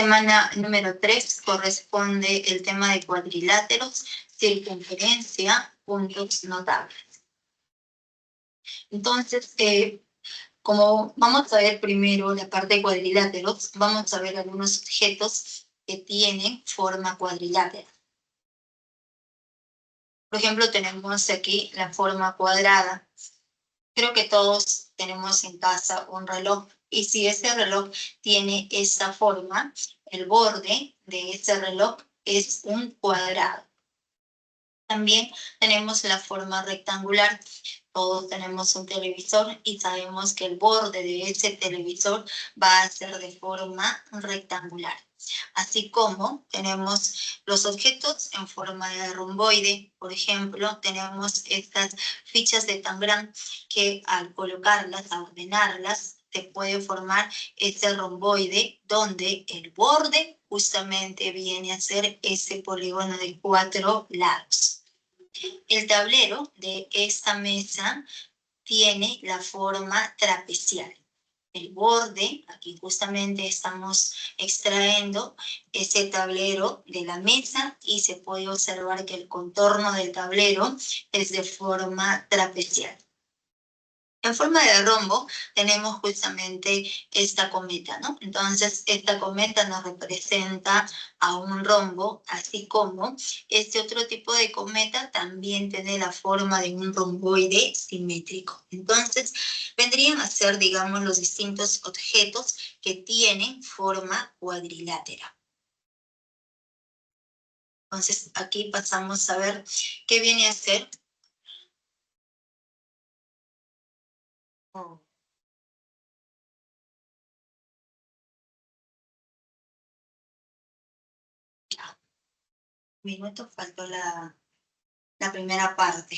semana número 3 corresponde el tema de cuadriláteros, circunferencia, puntos notables. Entonces, como vamos a ver primero la parte de cuadriláteros, vamos a ver algunos objetos que tienen forma cuadrilátera. Por ejemplo, tenemos aquí la forma cuadrada. Creo que todos tenemos en casa un reloj, y si ese reloj tiene esa forma, el borde de ese reloj es un cuadrado. También tenemos la forma rectangular. Todos tenemos un televisor y sabemos que el borde de ese televisor va a ser de forma rectangular. Así como tenemos los objetos en forma de romboide. Por ejemplo, tenemos estas fichas de Tangram que al colocarlas, a ordenarlas, se puede formar ese romboide donde el borde justamente viene a ser ese polígono de 4 lados. El tablero de esta mesa tiene la forma trapezial. El borde, aquí justamente estamos extrayendo ese tablero de la mesa y se puede observar que el contorno del tablero es de forma trapezial. En forma de rombo tenemos justamente esta cometa, ¿no? Entonces, esta cometa nos representa a un rombo, así como este otro tipo de cometa también tiene la forma de un romboide simétrico. Entonces, vendrían a ser, digamos, los distintos objetos que tienen forma cuadrilátera. Entonces, aquí pasamos a ver qué viene a ser. Minuto, faltó la primera parte.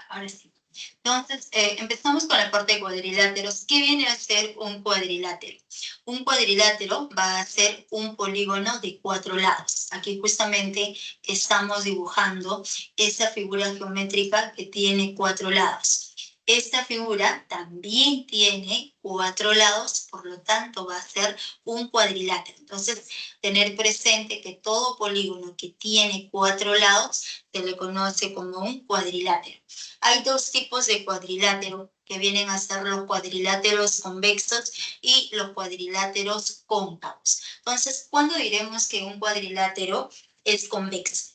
Ahora sí. Entonces, empezamos con la parte de cuadriláteros. ¿Qué viene a ser un cuadrilátero? Un cuadrilátero va a ser un polígono de 4 lados. Aquí justamente estamos dibujando esa figura geométrica que tiene 4 lados. Esta figura también tiene 4 lados, por lo tanto va a ser un cuadrilátero. Entonces, tener presente que todo polígono que tiene 4 lados se le conoce como un cuadrilátero. Hay dos tipos de cuadrilátero que vienen a ser los cuadriláteros convexos y los cuadriláteros cóncavos. Entonces, ¿cuándo diremos que un cuadrilátero es convexo?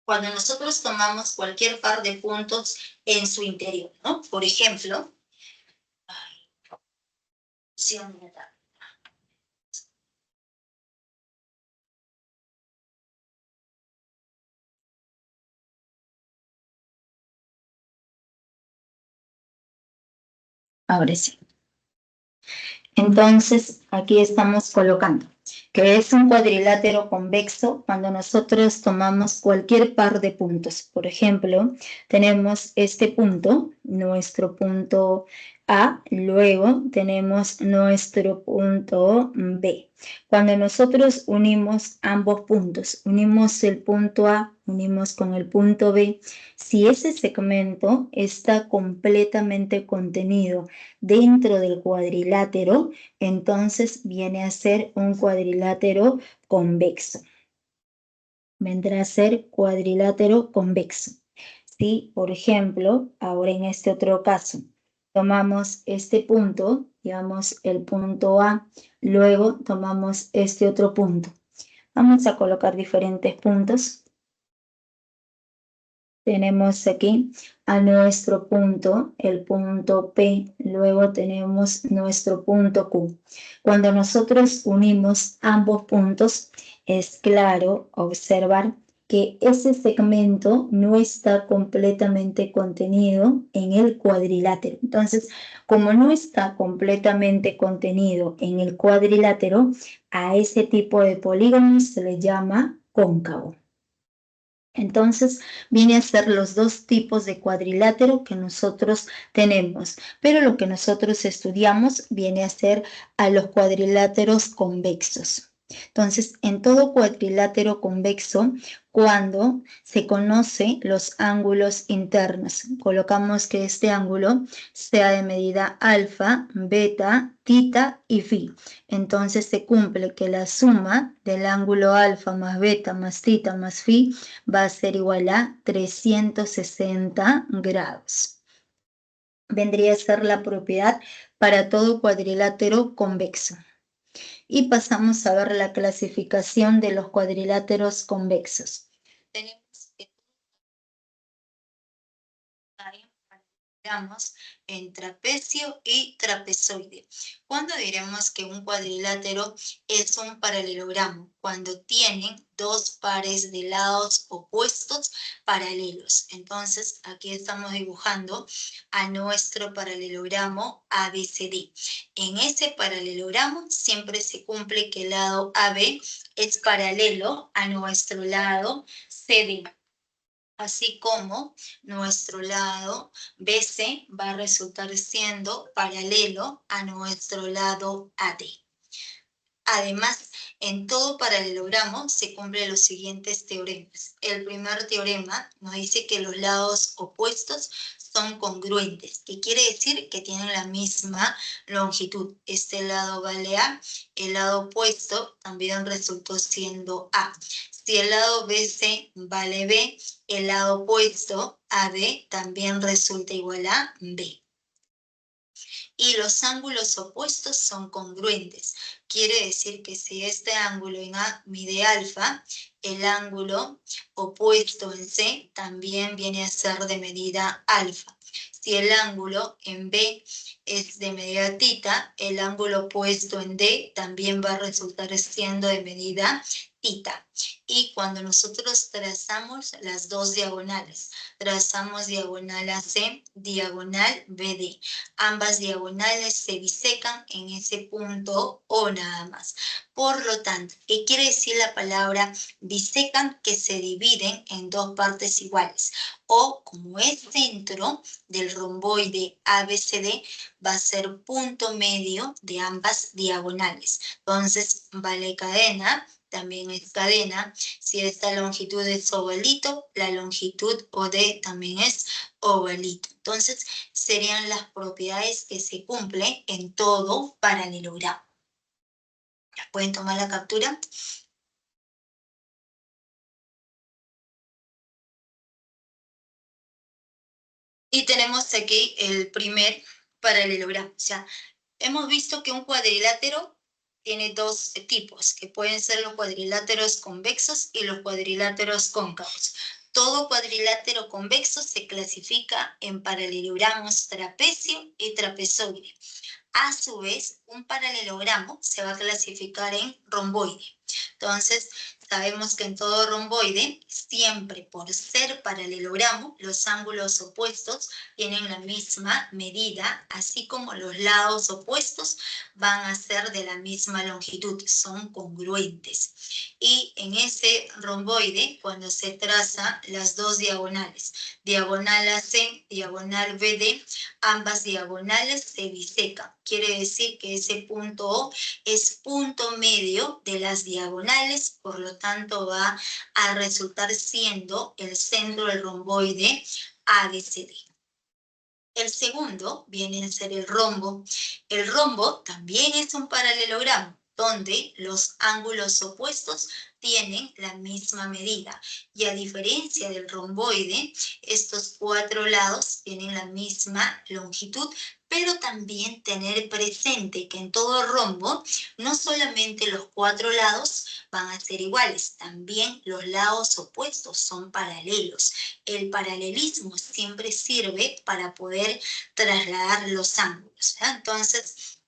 Cuando nosotros tomamos cualquier par de puntos en su interior, ¿no? Por ejemplo, ahora sí. Entonces, aquí estamos colocando que es un cuadrilátero convexo cuando nosotros tomamos cualquier par de puntos. Por ejemplo, tenemos este punto, nuestro punto A, luego tenemos nuestro punto B. Cuando nosotros unimos ambos puntos, unimos el punto A, unimos con el punto B, si ese segmento está completamente contenido dentro del cuadrilátero, entonces viene a ser un cuadrilátero convexo. Vendrá a ser cuadrilátero convexo. Si, por ejemplo, ahora en este otro caso, tomamos este punto, digamos el punto A, luego tomamos este otro punto. Vamos a colocar diferentes puntos. Tenemos aquí a nuestro punto, el punto P, luego tenemos nuestro punto Q. Cuando nosotros unimos ambos puntos, es claro observar que ese segmento no está completamente contenido en el cuadrilátero. Entonces, como no está completamente contenido en el cuadrilátero, a ese tipo de polígono se le llama cóncavo. Entonces, viene a ser los dos tipos de cuadrilátero que nosotros tenemos, pero lo que nosotros estudiamos viene a ser a los cuadriláteros convexos. Entonces, en todo cuadrilátero convexo, cuando se conoce los ángulos internos, colocamos que este ángulo sea de medida alfa, beta, tita y phi. Entonces se cumple que la suma del ángulo alfa más beta más tita más phi va a ser igual a 360 grados. Vendría a ser la propiedad para todo cuadrilátero convexo. Y pasamos a ver la clasificación de los cuadriláteros convexos. Tenemos que en trapecio y trapezoide. ¿Cuándo diremos que un cuadrilátero es un paralelogramo? Cuando tienen dos pares de lados opuestos paralelos. Entonces, aquí estamos dibujando a nuestro paralelogramo ABCD. En ese paralelogramo siempre se cumple que el lado AB es paralelo a nuestro lado CD. Así como nuestro lado BC va a resultar siendo paralelo a nuestro lado AD. Además, en todo paralelogramo se cumplen los siguientes teoremas. El primer teorema nos dice que los lados opuestos son congruentes, que quiere decir que tienen la misma longitud. Este lado vale A, el lado opuesto también resultó siendo A. Si el lado BC vale B, el lado opuesto AB también resulta igual a B. Y los ángulos opuestos son congruentes. Quiere decir que si este ángulo en A mide alfa, el ángulo opuesto en C también viene a ser de medida alfa. Si el ángulo en B es de medida tita, el ángulo opuesto en D también va a resultar siendo de medida rectita. Y cuando nosotros trazamos las dos diagonales, trazamos diagonal AC, diagonal BD. Ambas diagonales se bisecan en ese punto O nada más. Por lo tanto, ¿qué quiere decir la palabra bisecan? Que se dividen en dos partes iguales. O como es centro del romboide ABCD, va a ser punto medio de ambas diagonales. Entonces, vale cadena, también es cadena. Si esta longitud es ovalito, la longitud OD también es ovalito. Entonces, serían las propiedades que se cumplen en todo paralelogramo. ¿Pueden tomar la captura? Y tenemos aquí el primer paralelogramo. O sea, hemos visto que un cuadrilátero tiene dos tipos, que pueden ser los cuadriláteros convexos y los cuadriláteros cóncavos. Todo cuadrilátero convexo se clasifica en paralelogramos trapecio y trapezoide. A su vez, un paralelogramo se va a clasificar en romboide. Entonces, sabemos que en todo romboide, siempre por ser paralelogramo, los ángulos opuestos tienen la misma medida, así como los lados opuestos van a ser de la misma longitud, son congruentes. Y en ese romboide, cuando se traza las dos diagonales, diagonal AC, diagonal BD, ambas diagonales se bisecan. Quiere decir que ese punto O es punto medio de las diagonales, por lo tanto va a resultar siendo el centro del romboide ABCD. El segundo viene a ser el rombo. El rombo también es un paralelogramo, donde los ángulos opuestos tienen la misma medida. Y a diferencia del romboide, estos cuatro lados tienen la misma longitud, pero también tener presente que en todo rombo, no solamente los cuatro lados van a ser iguales, también los lados opuestos son paralelos. El paralelismo siempre sirve para poder trasladar los ángulos. Entonces,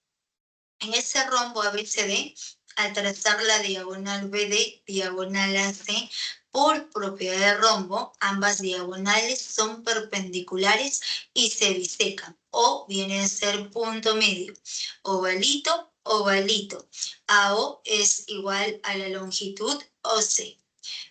en ese rombo ABCD, al trazar la diagonal BD, diagonal AC, por propiedad de rombo, ambas diagonales son perpendiculares y se bisecan, o viene a ser punto medio. Ovalito, ovalito. AO es igual a la longitud OC.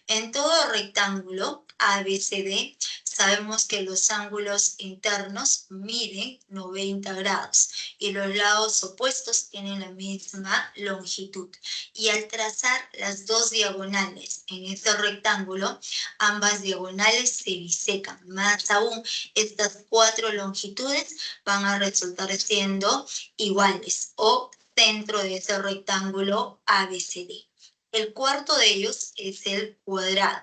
En todo rectángulo ABCD, sabemos que los ángulos internos miden 90 grados y los lados opuestos tienen la misma longitud. Y al trazar las dos diagonales en este rectángulo, ambas diagonales se bisecan. Más aún, estas cuatro longitudes van a resultar siendo iguales o centro de ese rectángulo ABCD. El cuarto de ellos es el cuadrado.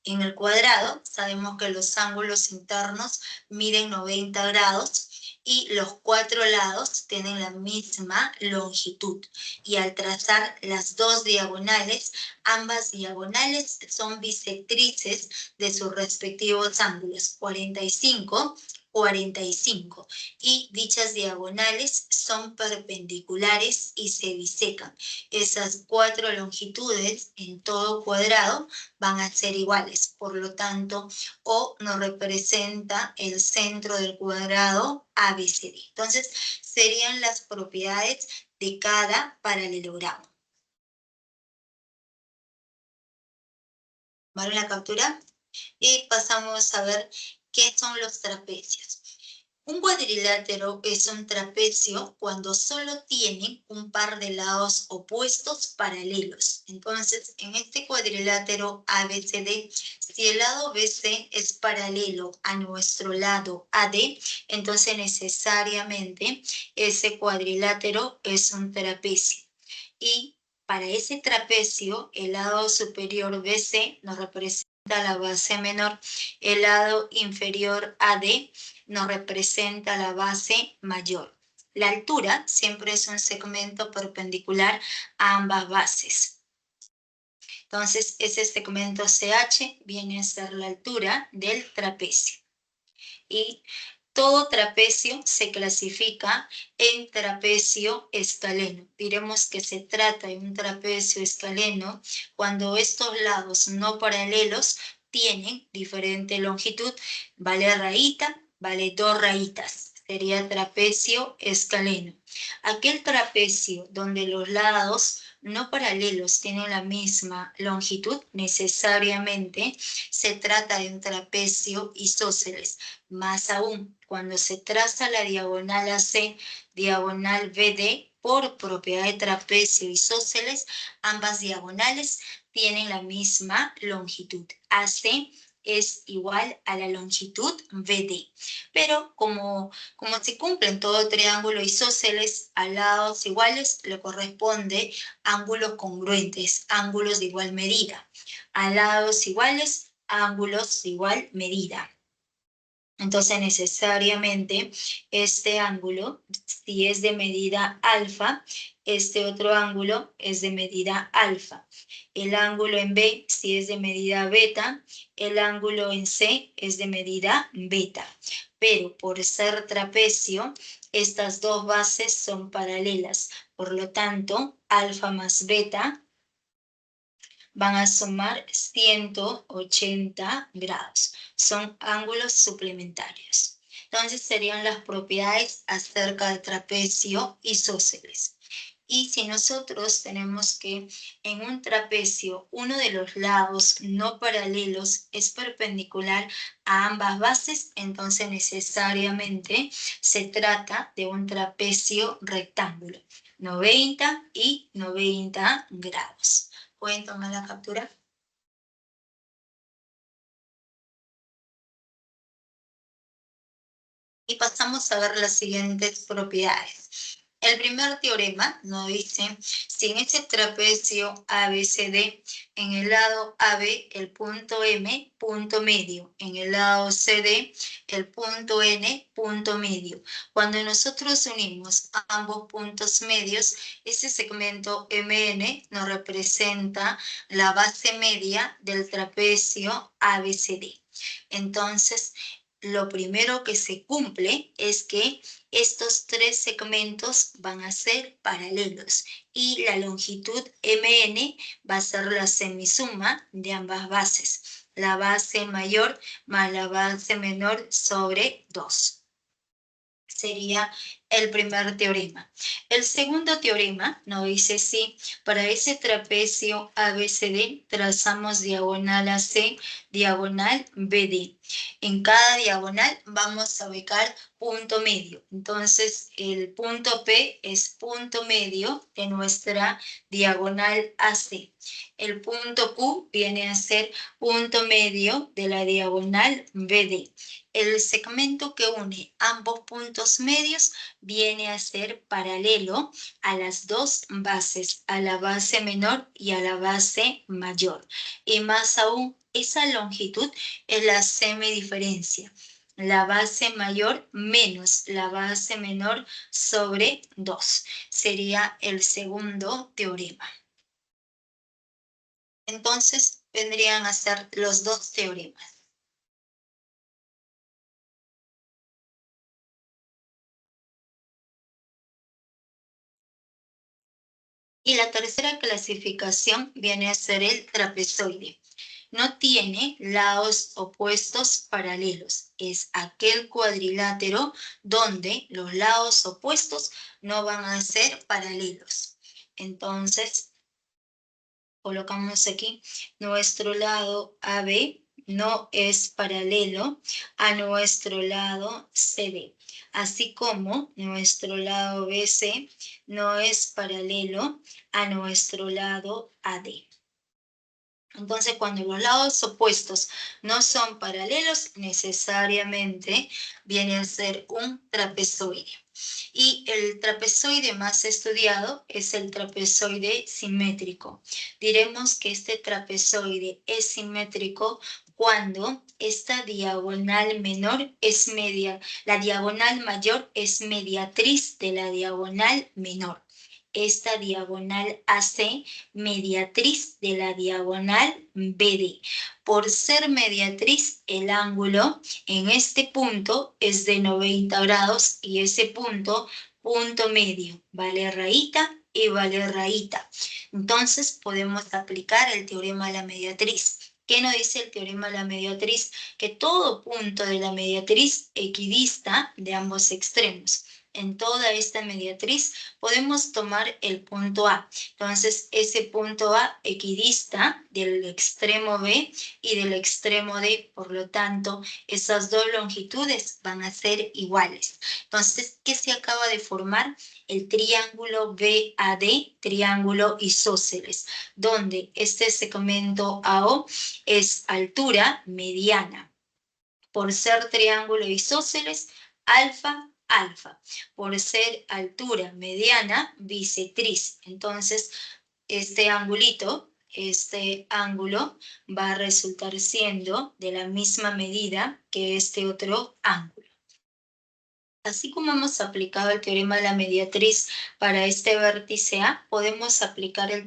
En el cuadrado sabemos que los ángulos internos miden 90 grados y los cuatro lados tienen la misma longitud. Y al trazar las dos diagonales, ambas diagonales son bisectrices de sus respectivos ángulos, 45, 45. Y dichas diagonales son perpendiculares y se bisecan. Esas cuatro longitudes en todo cuadrado van a ser iguales. Por lo tanto, O nos representa el centro del cuadrado ABCD. Entonces, serían las propiedades de cada paralelogramo. ¿Vale la captura? Y pasamos a ver qué son los trapecios. Un cuadrilátero es un trapecio cuando solo tiene un par de lados opuestos paralelos. Entonces, en este cuadrilátero ABCD, si el lado BC es paralelo a nuestro lado AD, entonces necesariamente ese cuadrilátero es un trapecio. Y para ese trapecio, el lado superior BC nos representa la base menor, el lado inferior AD nos representa la base mayor. La altura siempre es un segmento perpendicular a ambas bases. Entonces, ese segmento CH viene a ser la altura del trapecio. Y todo trapecio se clasifica en trapecio escaleno. Diremos que se trata de un trapecio escaleno cuando estos lados no paralelos tienen diferente longitud. Vale rayita, vale 2 rayitas. Sería trapecio escaleno. Aquel trapecio donde los lados no paralelos tienen la misma longitud, necesariamente se trata de un trapecio isósceles. Más aún, cuando se traza la diagonal AC, diagonal BD, por propiedad de trapecio isósceles, ambas diagonales tienen la misma longitud. AC es igual a la longitud BD. Pero como se cumple en todo triángulo isósceles, a lados iguales le corresponde ángulos congruentes, ángulos de igual medida. A lados iguales, ángulos de igual medida. Entonces, necesariamente, este ángulo, si es de medida alfa, este otro ángulo es de medida alfa. El ángulo en B, si es de medida beta, el ángulo en C es de medida beta. Pero por ser trapecio, estas dos bases son paralelas. Por lo tanto, alfa más beta van a sumar 180 grados. Son ángulos suplementarios. Entonces serían las propiedades acerca del trapecio isósceles. Y si nosotros tenemos que en un trapecio uno de los lados no paralelos es perpendicular a ambas bases, entonces necesariamente se trata de un trapecio rectángulo, 90 y 90 grados. ¿Pueden tomar la captura? Y pasamos a ver las siguientes propiedades. El primer teorema nos dice, si en ese trapecio ABCD, en el lado AB, el punto M, punto medio, en el lado CD, el punto N, punto medio. Cuando nosotros unimos ambos puntos medios, ese segmento MN nos representa la base media del trapecio ABCD. Entonces, lo primero que se cumple es que estos tres segmentos van a ser paralelos y la longitud MN va a ser la semisuma de ambas bases, la base mayor más la base menor sobre 2. Sería el primer teorema. El segundo teorema nos dice si para ese trapecio ABCD trazamos diagonal AC, diagonal BD. En cada diagonal vamos a ubicar punto medio. Entonces, el punto P es punto medio de nuestra diagonal AC. El punto Q viene a ser punto medio de la diagonal BD. El segmento que une ambos puntos medios viene a ser paralelo a las dos bases, a la base menor y a la base mayor. Y más aún, esa longitud es la semidiferencia. La base mayor menos la base menor sobre 2. Sería el segundo teorema. Entonces, vendrían a ser los dos teoremas. Y la tercera clasificación viene a ser el trapezoide. No tiene lados opuestos paralelos. Es aquel cuadrilátero donde los lados opuestos no van a ser paralelos. Entonces, colocamos aquí nuestro lado AB no es paralelo a nuestro lado CD, así como nuestro lado BC no es paralelo a nuestro lado AD. Entonces, cuando los lados opuestos no son paralelos, necesariamente viene a ser un trapezoide. Y el trapezoide más estudiado es el trapezoide simétrico. Diremos que este trapezoide es simétrico cuando esta diagonal menor es media, la diagonal mayor es mediatriz de la diagonal menor. esta diagonal AC mediatriz de la diagonal BD. Por ser mediatriz, el ángulo en este punto es de 90 grados y ese punto medio, vale rayita y vale rayita. Entonces podemos aplicar el teorema de la mediatriz. ¿Qué nos dice el teorema de la mediatriz? Que todo punto de la mediatriz equidista de ambos extremos. En toda esta mediatriz podemos tomar el punto A. Entonces, ese punto A equidista del extremo B y del extremo D. Por lo tanto, esas dos longitudes van a ser iguales. Entonces, ¿qué se acaba de formar? El triángulo BAD, triángulo isósceles, donde este segmento AO es altura mediana. Por ser triángulo isósceles, alfa, alfa. Por ser altura mediana, bisectriz. Entonces, este ángulo va a resultar siendo de la misma medida que este otro ángulo. Así como hemos aplicado el teorema de la mediatriz para este vértice A, podemos aplicar el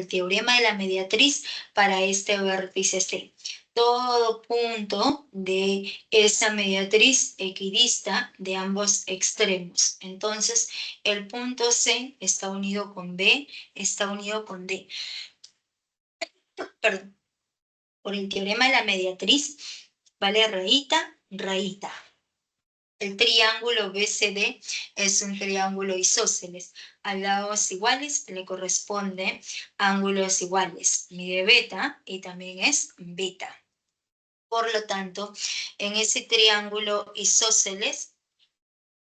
teorema de la mediatriz para este vértice C. Todo punto de esa mediatriz equidista de ambos extremos. Entonces, el punto C está unido con B, está unido con D. Perdón. Por el teorema de la mediatriz, vale rayita, rayita. El triángulo BCD es un triángulo isósceles. A lados iguales le corresponde ángulos iguales. Mide beta y también es beta. Por lo tanto, en ese triángulo isósceles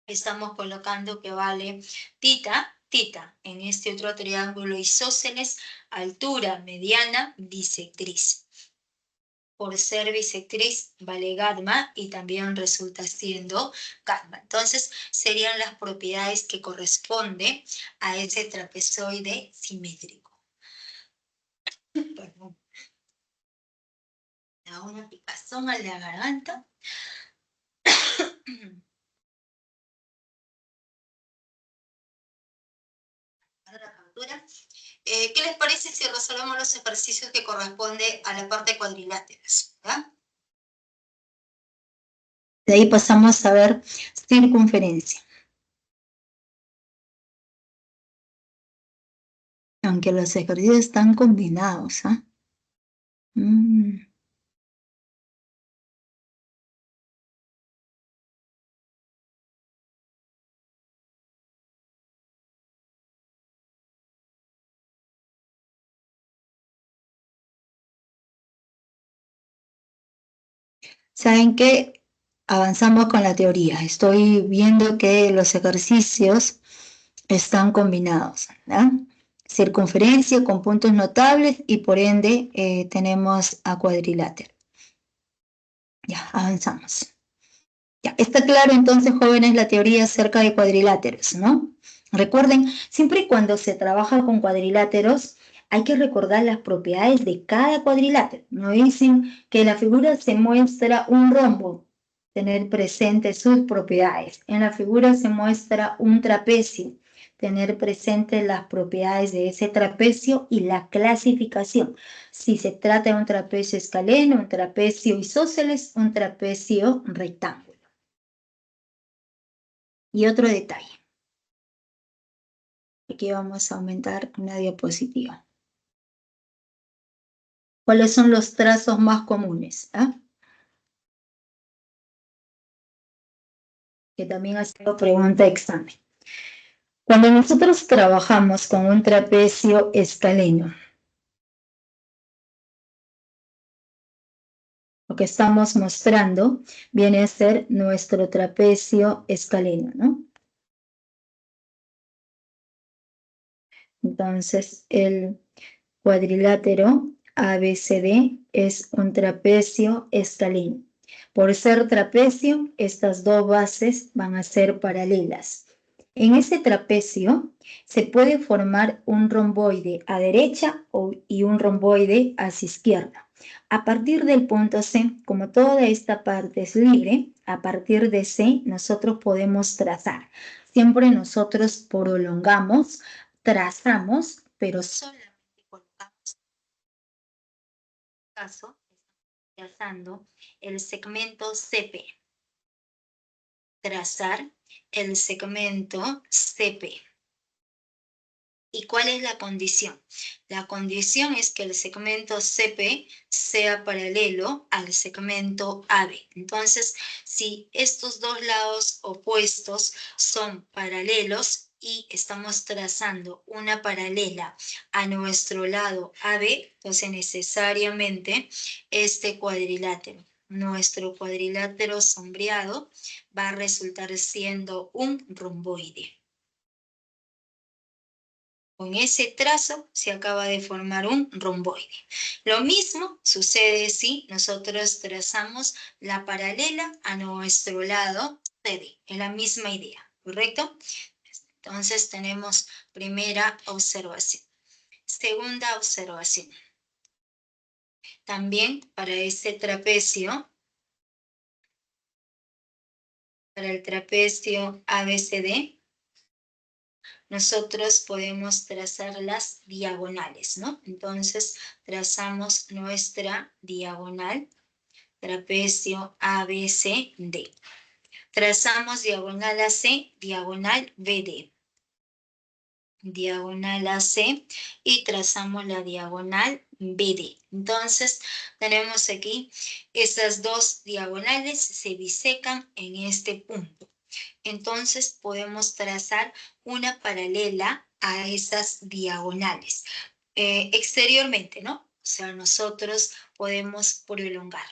estamos colocando que vale tita, tita. En este otro triángulo isósceles, altura mediana, bisectriz. Por ser bisectriz vale gamma y también resulta siendo gamma. Entonces, serían las propiedades que corresponden a ese trapezoide simétrico. Perdón. Me da una picazón a la garganta. ¿Qué les parece si resolvemos los ejercicios que corresponden a la parte cuadriláteros? ¿Ya? De ahí pasamos a ver circunferencia. Aunque los ejercicios están combinados, ¿ah? ¿Saben qué? Avanzamos con la teoría. Estoy viendo que los ejercicios están combinados, ¿verdad? Circunferencia con puntos notables y por ende tenemos a cuadrilátero. Ya, avanzamos. Ya, está claro entonces, jóvenes, la teoría acerca de cuadriláteros, ¿no? Recuerden, siempre y cuando se trabaja con cuadriláteros, hay que recordar las propiedades de cada cuadrilátero. No dicen que la figura se muestra un rombo, tener presente sus propiedades. En la figura se muestra un trapecio, tener presente las propiedades de ese trapecio y la clasificación. Si se trata de un trapecio escaleno, un trapecio isósceles, un trapecio rectángulo. Y otro detalle. Aquí vamos a aumentar una diapositiva. ¿Cuáles son los trazos más comunes? Que también ha sido pregunta de examen. Cuando nosotros trabajamos con un trapecio escaleno, lo que estamos mostrando viene a ser nuestro trapecio escaleno, ¿no? Entonces, el cuadrilátero ABCD es un trapecio escaleno. Por ser trapecio, estas dos bases van a ser paralelas. En ese trapecio se puede formar un romboide a derecha y un romboide hacia izquierda. A partir del punto C, como toda esta parte es libre, a partir de C nosotros podemos trazar. Siempre nosotros prolongamos trazamos, pero solamente colocamos, en este caso, trazando el segmento CP. Trazar el segmento CP. ¿Y cuál es la condición? La condición es que el segmento CP sea paralelo al segmento AB. Entonces, si estos dos lados opuestos son paralelos y estamos trazando una paralela a nuestro lado AB, entonces necesariamente este cuadrilátero, nuestro cuadrilátero sombreado, va a resultar siendo un romboide. Con ese trazo se acaba de formar un romboide. Lo mismo sucede si nosotros trazamos la paralela a nuestro lado CD. Es la misma idea, ¿correcto? Entonces tenemos primera observación. Segunda observación. También para este trapecio, para el trapecio ABCD, nosotros podemos trazar las diagonales, ¿no? Entonces, trazamos nuestra diagonal, trapecio ABCD. Trazamos diagonal AC, diagonal BD. Diagonal AC y trazamos la diagonal BD. Entonces, tenemos aquí estas dos diagonales se bisecan en este punto. Entonces podemos trazar una paralela a esas diagonales. Exteriormente, ¿no? O sea, nosotros podemos prolongar.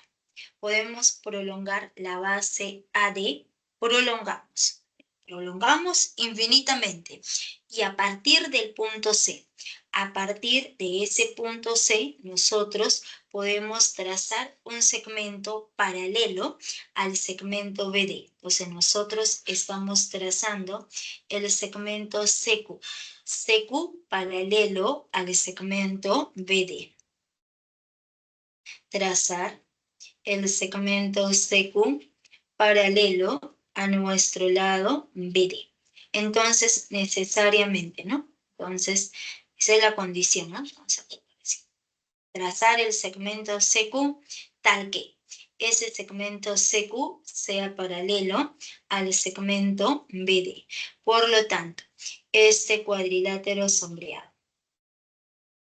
Podemos prolongar la base AD, prolongamos infinitamente. Y a partir del punto C, a partir de ese punto C, nosotros podemos trazar un segmento paralelo al segmento BD. Entonces nosotros estamos trazando el segmento CQ. CQ paralelo al segmento BD. Trazar el segmento CQ paralelo a nuestro lado BD. Entonces, necesariamente, ¿no? Entonces, esa es la condición, ¿no? Trazar el segmento CQ tal que ese segmento CQ sea paralelo al segmento BD. Por lo tanto, este cuadrilátero sombreado.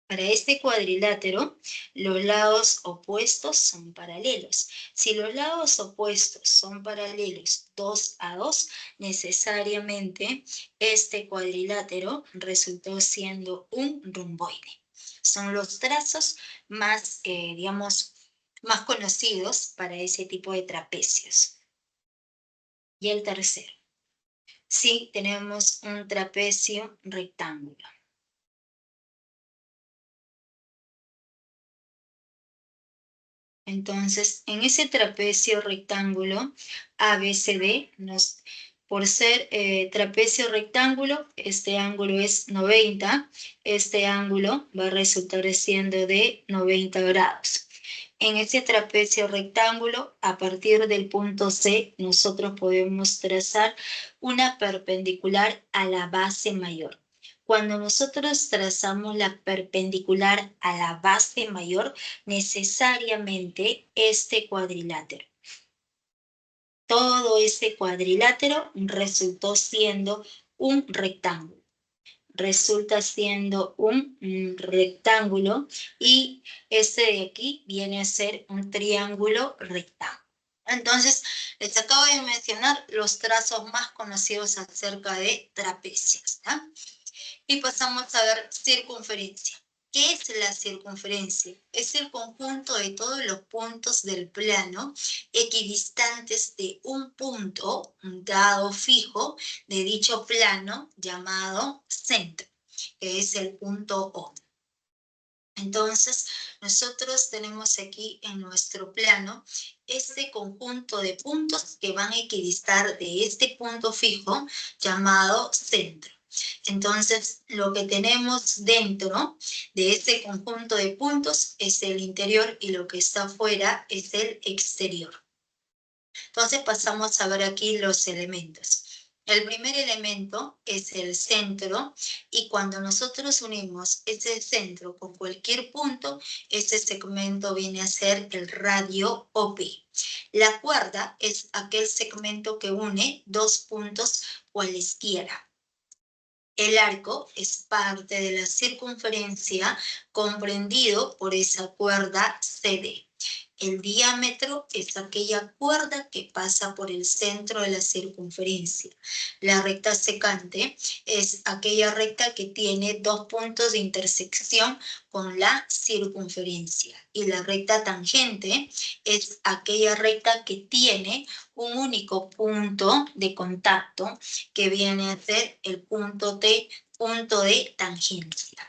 Para este cuadrilátero, los lados opuestos son paralelos. Si los lados opuestos son paralelos 2 a 2, necesariamente este cuadrilátero resultó siendo un romboide. Son los trazos más, digamos, más conocidos para ese tipo de trapecios. Y el tercero. Sí, tenemos un trapecio rectángulo. Entonces, en ese trapecio rectángulo ABCD, por ser trapecio rectángulo, este ángulo es 90, este ángulo va a resultar siendo de 90 grados. En ese trapecio rectángulo, a partir del punto C, nosotros podemos trazar una perpendicular a la base mayor. Cuando nosotros trazamos la perpendicular a la base mayor, necesariamente este cuadrilátero. Todo ese cuadrilátero resultó siendo un rectángulo. Resulta siendo un rectángulo y este de aquí viene a ser un triángulo rectángulo. Entonces, les acabo de mencionar los trazos más conocidos acerca de trapecios, ¿no? Y pasamos a ver circunferencia. ¿Qué es la circunferencia? Es el conjunto de todos los puntos del plano equidistantes de un punto dado fijo de dicho plano llamado centro, que es el punto O. Entonces, nosotros tenemos aquí en nuestro plano este conjunto de puntos que van a equidistar de este punto fijo llamado centro. Entonces, lo que tenemos dentro de este conjunto de puntos es el interior y lo que está afuera es el exterior. Entonces, pasamos a ver aquí los elementos. El primer elemento es el centro y cuando nosotros unimos ese centro con cualquier punto, ese segmento viene a ser el radio OP. La cuerda es aquel segmento que une dos puntos cualesquiera. El arco es parte de la circunferencia comprendido por esa cuerda CD. El diámetro es aquella cuerda que pasa por el centro de la circunferencia. La recta secante es aquella recta que tiene dos puntos de intersección con la circunferencia. Y la recta tangente es aquella recta que tiene un único punto de contacto que viene a ser el punto de tangencia.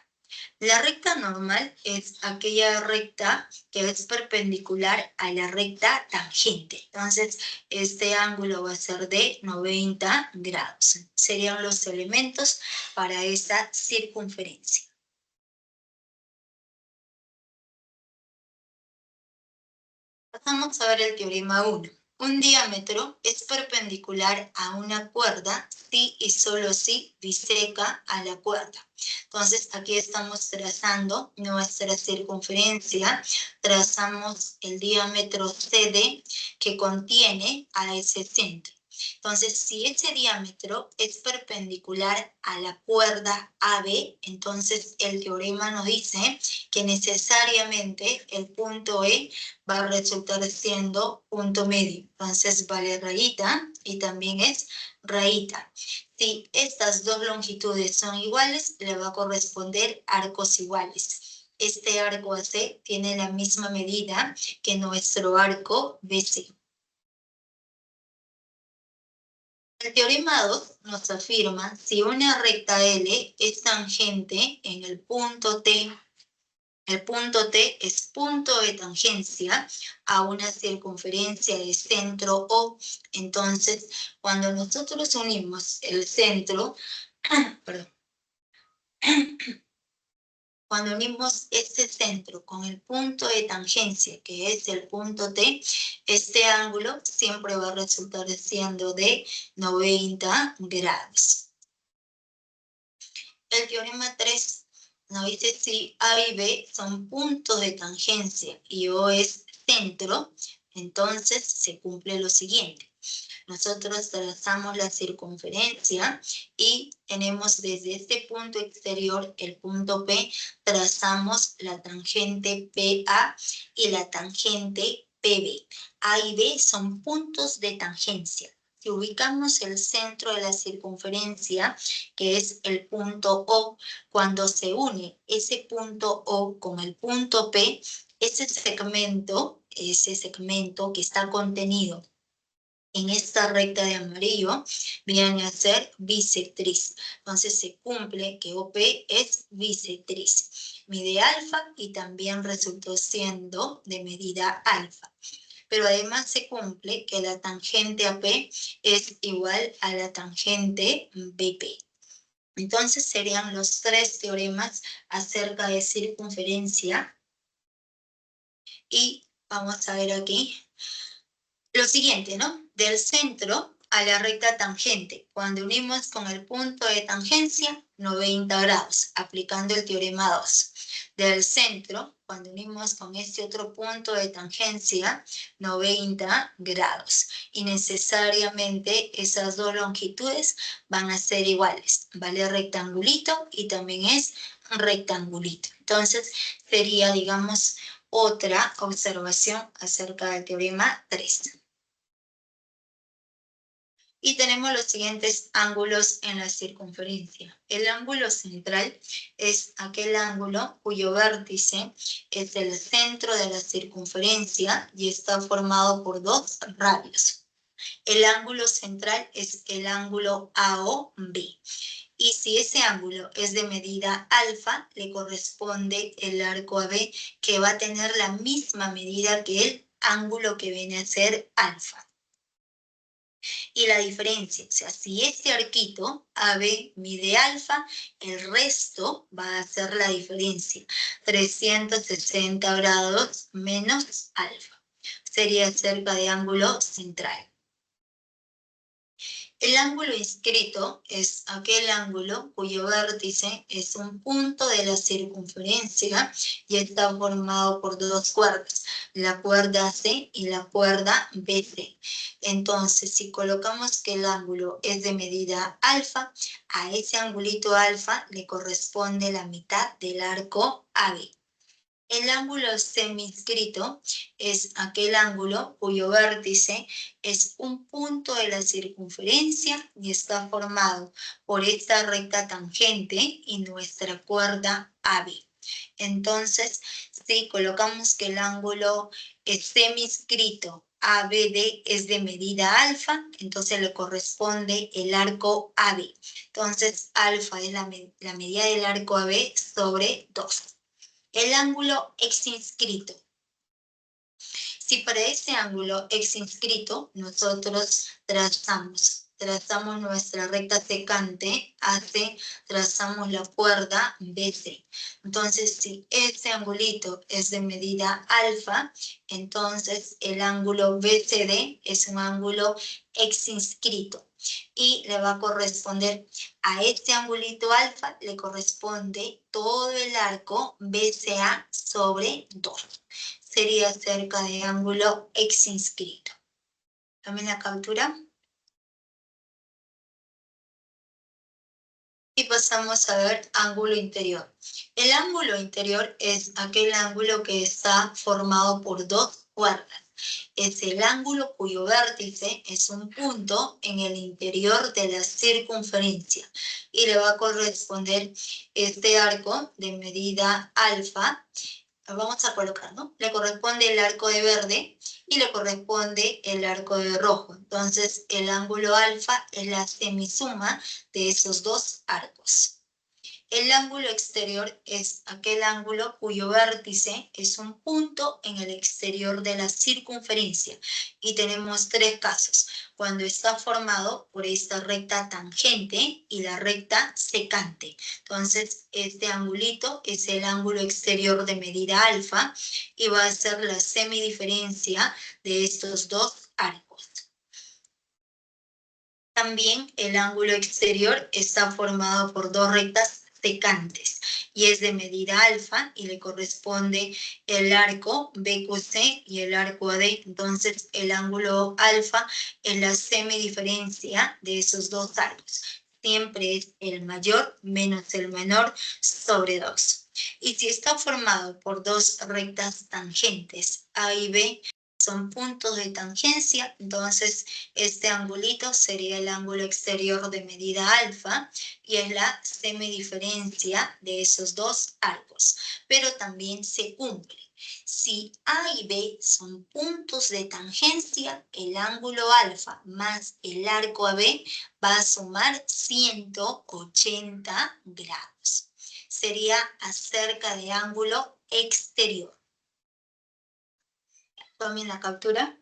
La recta normal es aquella recta que es perpendicular a la recta tangente. Entonces, este ángulo va a ser de 90 grados. Serían los elementos para esa circunferencia. Vamos a ver el teorema 1. Un diámetro es perpendicular a una cuerda si y solo si biseca a la cuerda. Entonces, aquí estamos trazando nuestra circunferencia, trazamos el diámetro CD que contiene a ese centro. Entonces, si ese diámetro es perpendicular a la cuerda AB, entonces el teorema nos dice que necesariamente el punto E va a resultar siendo punto medio. Entonces vale rayita y también es rayita. Si estas dos longitudes son iguales, le va a corresponder arcos iguales. Este arco AC tiene la misma medida que nuestro arco BC. El teorema 2 nos afirma si una recta L es tangente en el punto T. El punto T es punto de tangencia a una circunferencia de centro O. Entonces, cuando nosotros unimos el centro, perdón, cuando unimos este centro con el punto de tangencia, que es el punto T, este ángulo siempre va a resultar siendo de 90 grados. El teorema 3 nos dice si A y B son puntos de tangencia y O es centro, entonces se cumple lo siguiente. Nosotros trazamos la circunferencia y tenemos desde este punto exterior, el punto P, trazamos la tangente PA y la tangente PB. A y B son puntos de tangencia. Si ubicamos el centro de la circunferencia, que es el punto O, cuando se une ese punto O con el punto P, ese segmento que está contenido en esta recta de amarillo viene a ser bisectriz. Entonces se cumple que OP es bisectriz. Mide alfa y también resultó siendo de medida alfa. Pero además se cumple que la tangente AP es igual a la tangente BP. Entonces serían los tres teoremas acerca de circunferencia. Y vamos a ver aquí lo siguiente, ¿no? Del centro a la recta tangente. Cuando unimos con el punto de tangencia, 90 grados, aplicando el teorema 2. Del centro, cuando unimos con este otro punto de tangencia, 90 grados. Y necesariamente esas dos longitudes van a ser iguales. Vale rectangulito y también es rectangulito. Entonces, sería, digamos, otra observación acerca del teorema 3. Y tenemos los siguientes ángulos en la circunferencia. El ángulo central es aquel ángulo cuyo vértice es el centro de la circunferencia y está formado por dos radios. El ángulo central es el ángulo AOB. Y si ese ángulo es de medida alfa, le corresponde el arco AB, que va a tener la misma medida que el ángulo que viene a ser alfa. Y la diferencia, o sea, si este arquito AB mide alfa, el resto va a ser la diferencia, 360 grados menos alfa. Sería cerca de ángulo central. El ángulo inscrito es aquel ángulo cuyo vértice es un punto de la circunferencia y está formado por dos cuerdas, la cuerda C y la cuerda BC. Entonces, si colocamos que el ángulo es de medida alfa, a ese angulito alfa le corresponde la mitad del arco AB. El ángulo seminscrito es aquel ángulo cuyo vértice es un punto de la circunferencia y está formado por esta recta tangente y nuestra cuerda AB. Entonces, si colocamos que el ángulo seminscrito ABD es de medida alfa, entonces le corresponde el arco AB. Entonces, alfa es la medida del arco AB sobre 2. El ángulo exinscrito. Si para ese ángulo exinscrito nosotros trazamos nuestra recta secante AC, trazamos la cuerda BC. Entonces, si este angulito es de medida alfa, entonces el ángulo BCD es un ángulo exinscrito. Y le va a corresponder a este angulito alfa, le corresponde todo el arco BCA sobre 2. Sería cerca de ángulo exinscrito. Tomen la captura. Y pasamos a ver ángulo interior. El ángulo interior es aquel ángulo que está formado por dos cuerdas. Es el ángulo cuyo vértice es un punto en el interior de la circunferencia y le va a corresponder este arco de medida alfa. Lo vamos a colocar, ¿no? Le corresponde el arco de verde y le corresponde el arco de rojo. Entonces, el ángulo alfa es la semisuma de esos dos arcos. El ángulo exterior es aquel ángulo cuyo vértice es un punto en el exterior de la circunferencia. Y tenemos tres casos. Cuando está formado por esta recta tangente y la recta secante. Entonces, este angulito es el ángulo exterior de medida alfa y va a ser la semidiferencia de estos dos arcos. También el ángulo exterior está formado por dos rectas secantes y es de medida alfa y le corresponde el arco BQC y el arco AD. Entonces el ángulo alfa es la semidiferencia de esos dos arcos. Siempre es el mayor menos el menor sobre 2. Y si está formado por dos rectas tangentes A y B, son puntos de tangencia, entonces este angulito sería el ángulo exterior de medida alfa y es la semidiferencia de esos dos arcos, pero también se cumple. Si A y B son puntos de tangencia, el ángulo alfa más el arco AB va a sumar 180 grados. Sería acerca de ángulo exterior. Tomen la captura.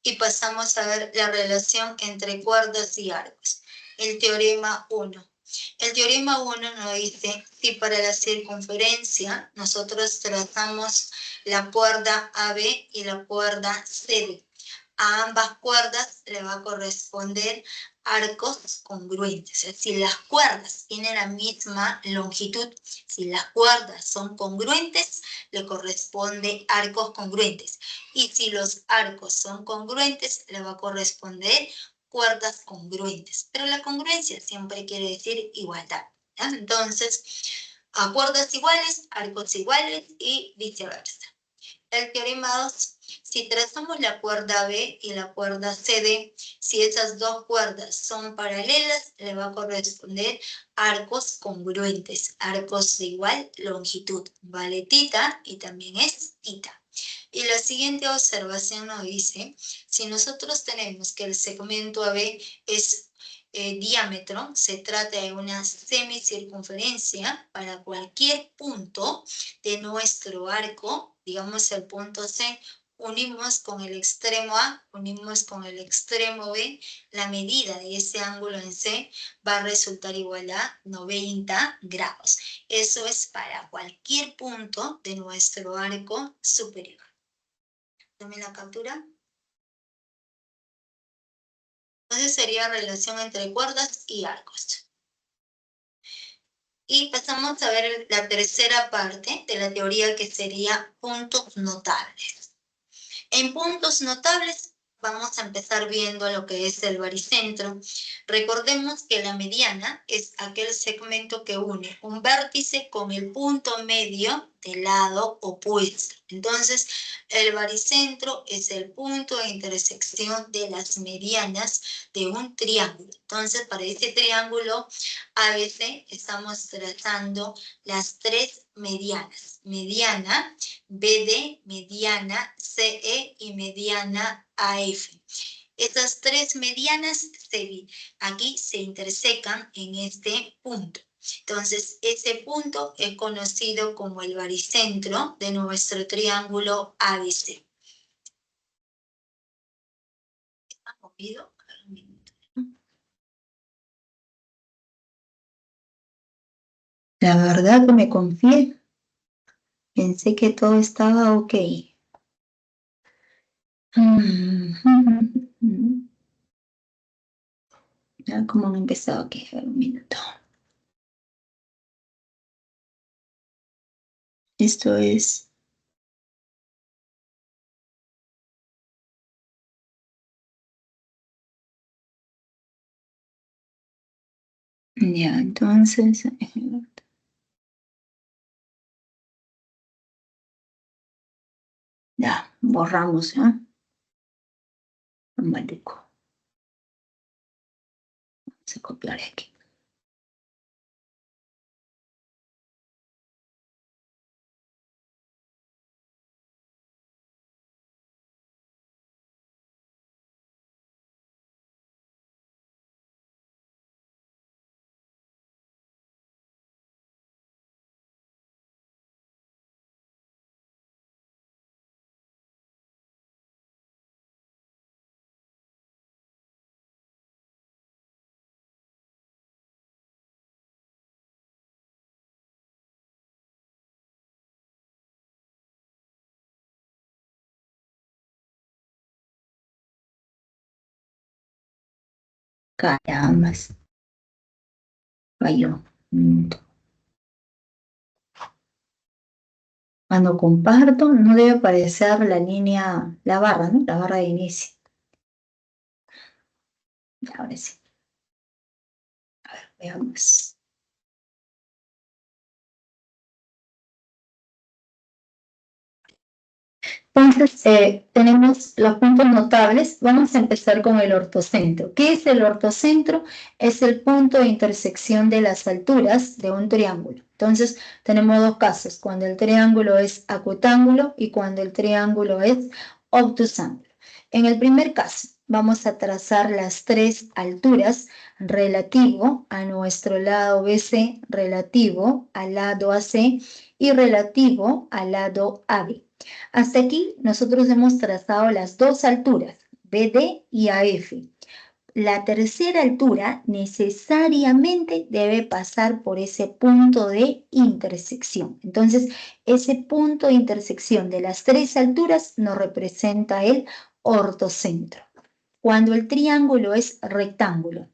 Y pasamos a ver la relación entre cuerdas y arcos. El teorema 1. El teorema 1 nos dice si para la circunferencia nosotros trazamos la cuerda AB y la cuerda CD. A ambas cuerdas le va a corresponder arcos congruentes. Es decir, las cuerdas tienen la misma longitud. Si las cuerdas son congruentes, le corresponde arcos congruentes. Y si los arcos son congruentes, le va a corresponder cuerdas congruentes. Pero la congruencia siempre quiere decir igualdad. ¿Ya? Entonces, a cuerdas iguales, arcos iguales y viceversa. El teorema 2. Si trazamos la cuerda B y la cuerda CD, si esas dos cuerdas son paralelas, le va a corresponder arcos congruentes, arcos de igual longitud, vale tita y también es tita. Y la siguiente observación nos dice, si nosotros tenemos que el segmento AB es diámetro, se trata de una semicircunferencia para cualquier punto de nuestro arco, digamos el punto C, unimos con el extremo A, unimos con el extremo B, la medida de ese ángulo en C va a resultar igual a 90 grados. Eso es para cualquier punto de nuestro arco superior. Tomen la captura. Entonces sería relación entre cuerdas y arcos. Y pasamos a ver la tercera parte de la teoría, que sería puntos notables. En puntos notables vamos a empezar viendo lo que es el baricentro. Recordemos que la mediana es aquel segmento que une un vértice con el punto medio del lado opuesto. Entonces, el baricentro es el punto de intersección de las medianas de un triángulo. Entonces, para ese triángulo ABC estamos trazando las tres medianas. Mediana BD, mediana CE y mediana AF. Estas tres medianas aquí se intersecan en este punto. Entonces, ese punto es conocido como el baricentro de nuestro triángulo ABC. ¿Está movido? La verdad que me confié. Pensé que todo estaba ok. Ya, ¿cómo han empezado aquí? A ver, un minuto. Esto es... Ya, entonces... Ya, borramos, ¿ah? Vamos a copiar aquí. Caramba, falló. Cuando comparto, no debe aparecer la línea, la barra, ¿no? La barra de inicio. Ahora sí. A ver, veamos. Entonces, tenemos los puntos notables. Vamos a empezar con el ortocentro. ¿Qué es el ortocentro? Es el punto de intersección de las alturas de un triángulo. Entonces, tenemos dos casos, cuando el triángulo es acutángulo y cuando el triángulo es obtusángulo. En el primer caso, vamos a trazar las tres alturas relativo a nuestro lado BC, relativo al lado AC y relativo al lado AB. Hasta aquí nosotros hemos trazado las dos alturas, BD y AF. La tercera altura necesariamente debe pasar por ese punto de intersección. Entonces, ese punto de intersección de las tres alturas nos representa el ortocentro. Cuando el triángulo es rectángulo,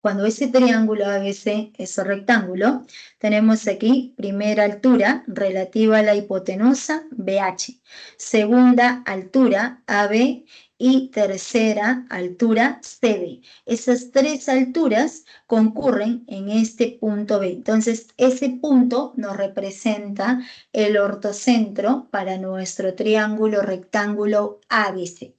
cuando ese triángulo ABC es rectángulo, tenemos aquí primera altura relativa a la hipotenusa, BH, segunda altura, AB, y tercera altura, CD. Esas tres alturas concurren en este punto B. Entonces, ese punto nos representa el ortocentro para nuestro triángulo rectángulo ABC.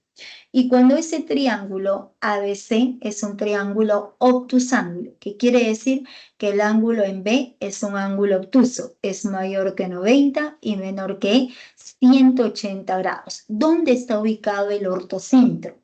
Y cuando ese triángulo ABC es un triángulo obtusángulo, que quiere decir que el ángulo en B es un ángulo obtuso, es mayor que 90 y menor que 180 grados. ¿Dónde está ubicado el ortocentro?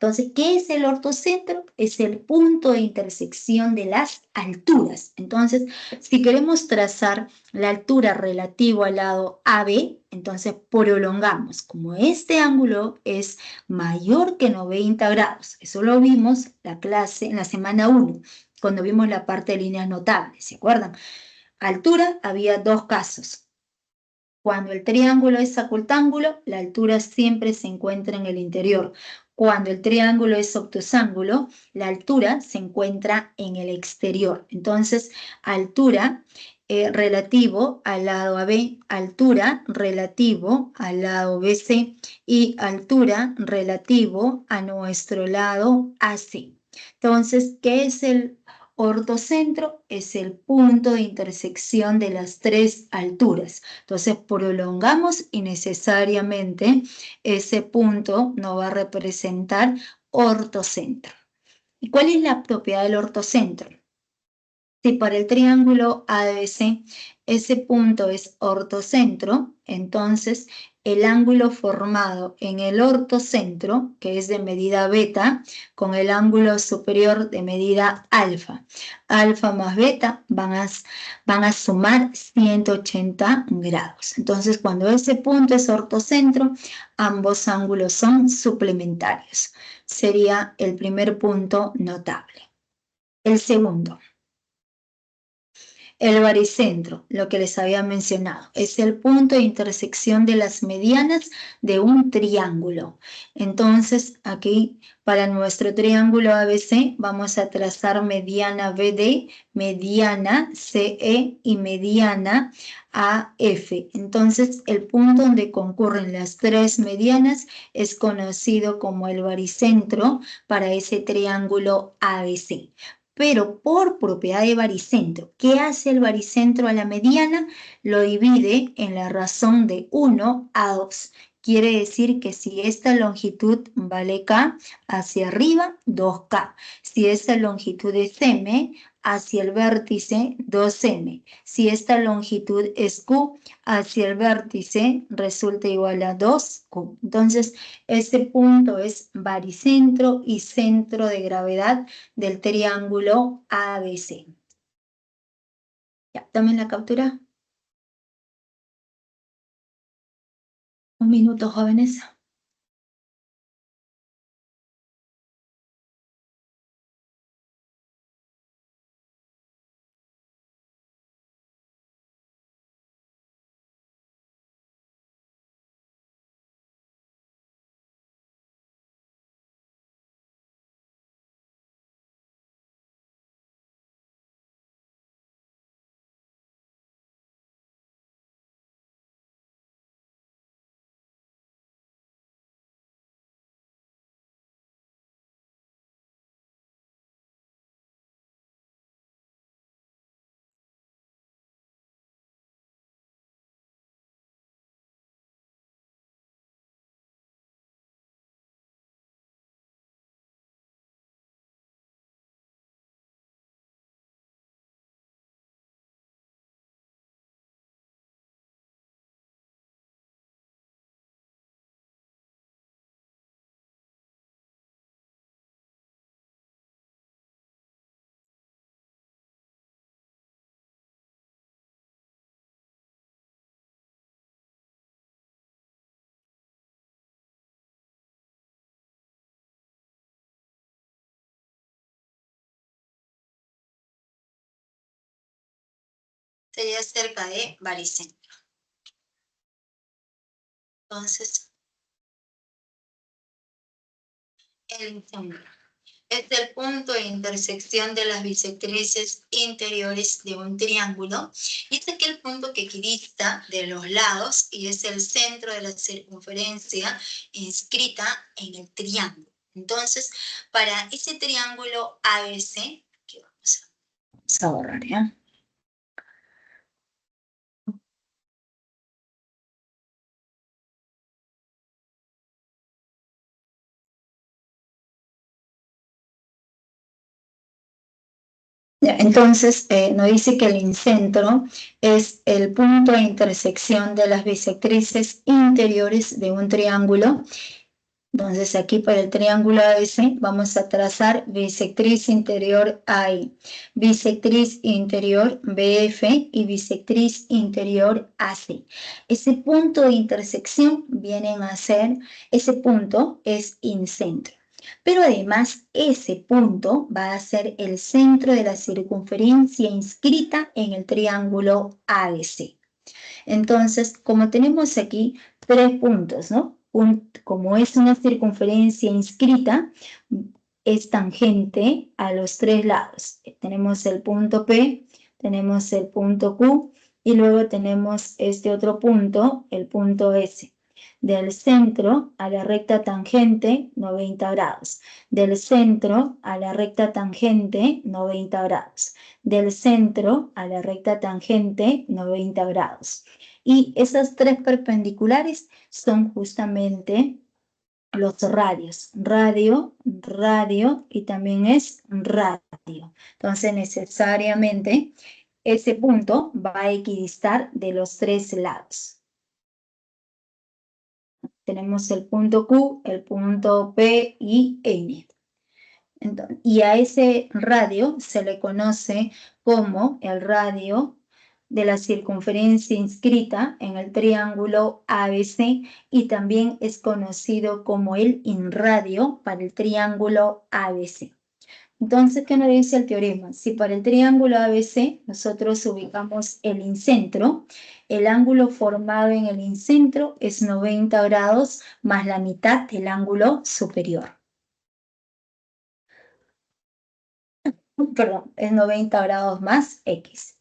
Entonces, ¿qué es el ortocentro? Es el punto de intersección de las alturas. Entonces, si queremos trazar la altura relativa al lado AB, entonces prolongamos. Como este ángulo es mayor que 90 grados, eso lo vimos la clase en la semana 1, cuando vimos la parte de líneas notables, ¿se acuerdan? Altura, había dos casos. Cuando el triángulo es ocultángulo, la altura siempre se encuentra en el interior. Cuando el triángulo es obtusángulo, la altura se encuentra en el exterior. Entonces, altura relativo al lado AB, altura relativo al lado BC y altura relativo a nuestro lado AC. Entonces, ¿qué es el ortocentro? Es el punto de intersección de las tres alturas. Entonces, prolongamos y necesariamente ese punto nos va a representar ortocentro. ¿Y cuál es la propiedad del ortocentro? Si para el triángulo ABC ese punto es ortocentro, entonces el ángulo formado en el ortocentro, que es de medida beta, con el ángulo superior de medida alfa. Alfa más beta van a sumar 180 grados. Entonces, cuando ese punto es ortocentro, ambos ángulos son suplementarios. Sería el primer punto notable. El segundo. El baricentro, lo que les había mencionado, es el punto de intersección de las medianas de un triángulo. Entonces, aquí para nuestro triángulo ABC vamos a trazar mediana BD, mediana CE y mediana AF. Entonces, el punto donde concurren las tres medianas es conocido como el baricentro para ese triángulo ABC. Pero por propiedad de baricentro, ¿qué hace el baricentro a la mediana? Lo divide en la razón de 1 a 2. Quiere decir que si esta longitud vale K, hacia arriba 2K. Si esta longitud es M, hacia el vértice 2M. Si esta longitud es Q, hacia el vértice resulta igual a 2Q. Entonces, este punto es baricentro y centro de gravedad del triángulo ABC. Ya, tomen la captura. Un minuto, jóvenes. Sería cerca de baricentro. Entonces, el centro es el punto de intersección de las bisectrices interiores de un triángulo y es aquel punto que equidista de los lados y es el centro de la circunferencia inscrita en el triángulo. Entonces, para ese triángulo ABC, que vamos a borrar, ¿ya? Entonces, nos dice que el incentro es el punto de intersección de las bisectrices interiores de un triángulo. Entonces, aquí para el triángulo ABC vamos a trazar bisectriz interior AI, bisectriz interior BF y bisectriz interior AC. Ese punto de intersección vienen a ser, ese punto es incentro. Pero además ese punto va a ser el centro de la circunferencia inscrita en el triángulo ABC. Entonces, como tenemos aquí 3 puntos, ¿no? Como es una circunferencia inscrita, es tangente a los 3 lados. Tenemos el punto P, tenemos el punto Q y luego tenemos este otro punto, el punto S. Del centro a la recta tangente, 90 grados. Del centro a la recta tangente, 90 grados. Del centro a la recta tangente, 90 grados. Y esas 3 perpendiculares son justamente los radios. Radio, radio y también es radio. Entonces, necesariamente, ese punto va a equidistar de los 3 lados. Tenemos el punto Q, el punto P y N. Entonces, y a ese radio se le conoce como el radio de la circunferencia inscrita en el triángulo ABC y también es conocido como el inradio para el triángulo ABC. Entonces, ¿qué nos dice el teorema? Si para el triángulo ABC nosotros ubicamos el incentro, el ángulo formado en el incentro es 90 grados más la mitad del ángulo superior. Perdón, es 90 grados más X.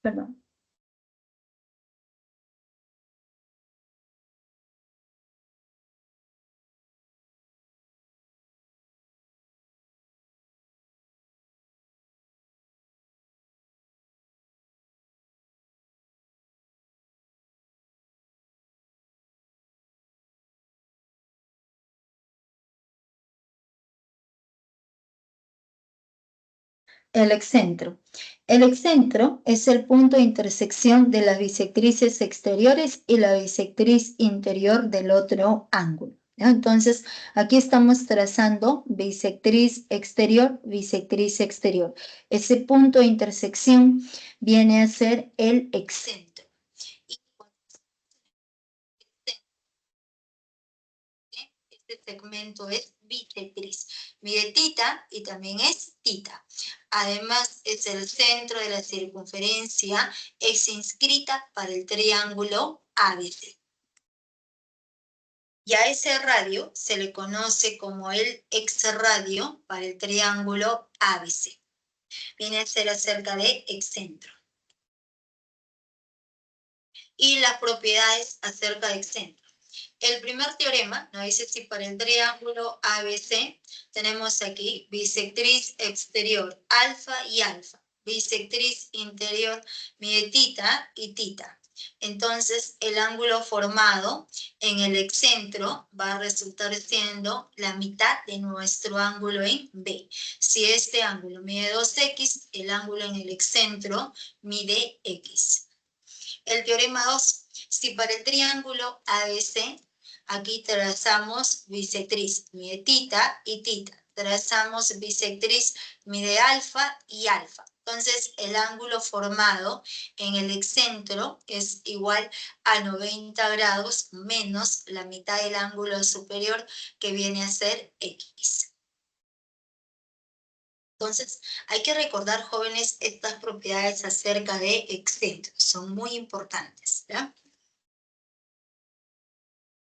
Perdón. El excentro. El excentro es el punto de intersección de las bisectrices exteriores y la bisectriz interior del otro ángulo. ¿No? Entonces, aquí estamos trazando bisectriz exterior, bisectriz exterior. Ese punto de intersección viene a ser el excentro. Este segmento es bisectriz. Mide tita y también es tita. Además, es el centro de la circunferencia, es inscrita para el triángulo ABC. Y a ese radio se le conoce como el exradio para el triángulo ABC. Viene a ser acerca de excentro. Y las propiedades acerca de excentro. El primer teorema nos dice si para el triángulo ABC tenemos aquí bisectriz exterior alfa y alfa, bisectriz interior mide tita y tita. Entonces, el ángulo formado en el excentro va a resultar siendo la mitad de nuestro ángulo en B. Si este ángulo mide 2x, el ángulo en el excentro mide x. El teorema 2. Si para el triángulo ABC, aquí trazamos bisectriz, mide tita y tita. Trazamos bisectriz, mide alfa y alfa. Entonces, el ángulo formado en el excentro es igual a 90 grados menos la mitad del ángulo superior, que viene a ser X. Entonces, hay que recordar, jóvenes, estas propiedades acerca de excentro. Son muy importantes, ¿ya?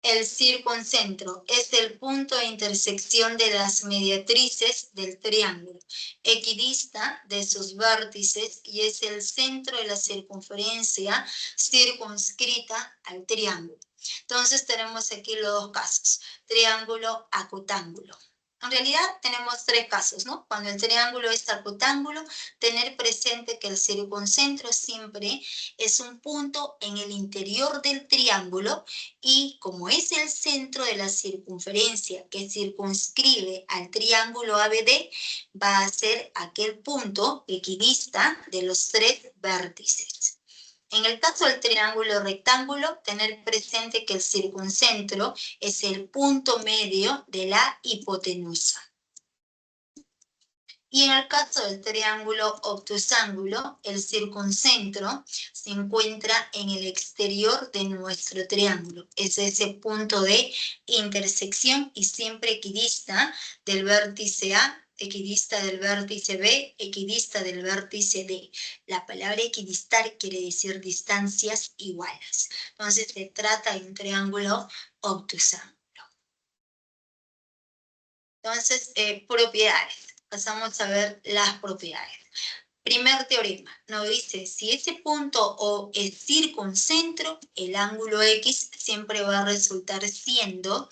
El circuncentro es el punto de intersección de las mediatrices del triángulo, equidista de sus vértices y es el centro de la circunferencia circunscrita al triángulo. Entonces tenemos aquí los dos casos, triángulo acutángulo. En realidad tenemos 3 casos, ¿no? Cuando el triángulo es acutángulo, tener presente que el circuncentro siempre es un punto en el interior del triángulo y como es el centro de la circunferencia que circunscribe al triángulo ABD, va a ser aquel punto equidista de los 3 vértices. En el caso del triángulo rectángulo, tener presente que el circuncentro es el punto medio de la hipotenusa. Y en el caso del triángulo obtusángulo, el circuncentro se encuentra en el exterior de nuestro triángulo. Es ese punto de intersección y siempre equidista del vértice A equidista del vértice B, equidista del vértice D. La palabra equidistar quiere decir distancias iguales. Entonces se trata de un triángulo obtusángulo. Entonces, propiedades. Pasamos a ver las propiedades. Primer teorema, nos dice, si ese punto O es circuncentro, el ángulo X siempre va a resultar siendo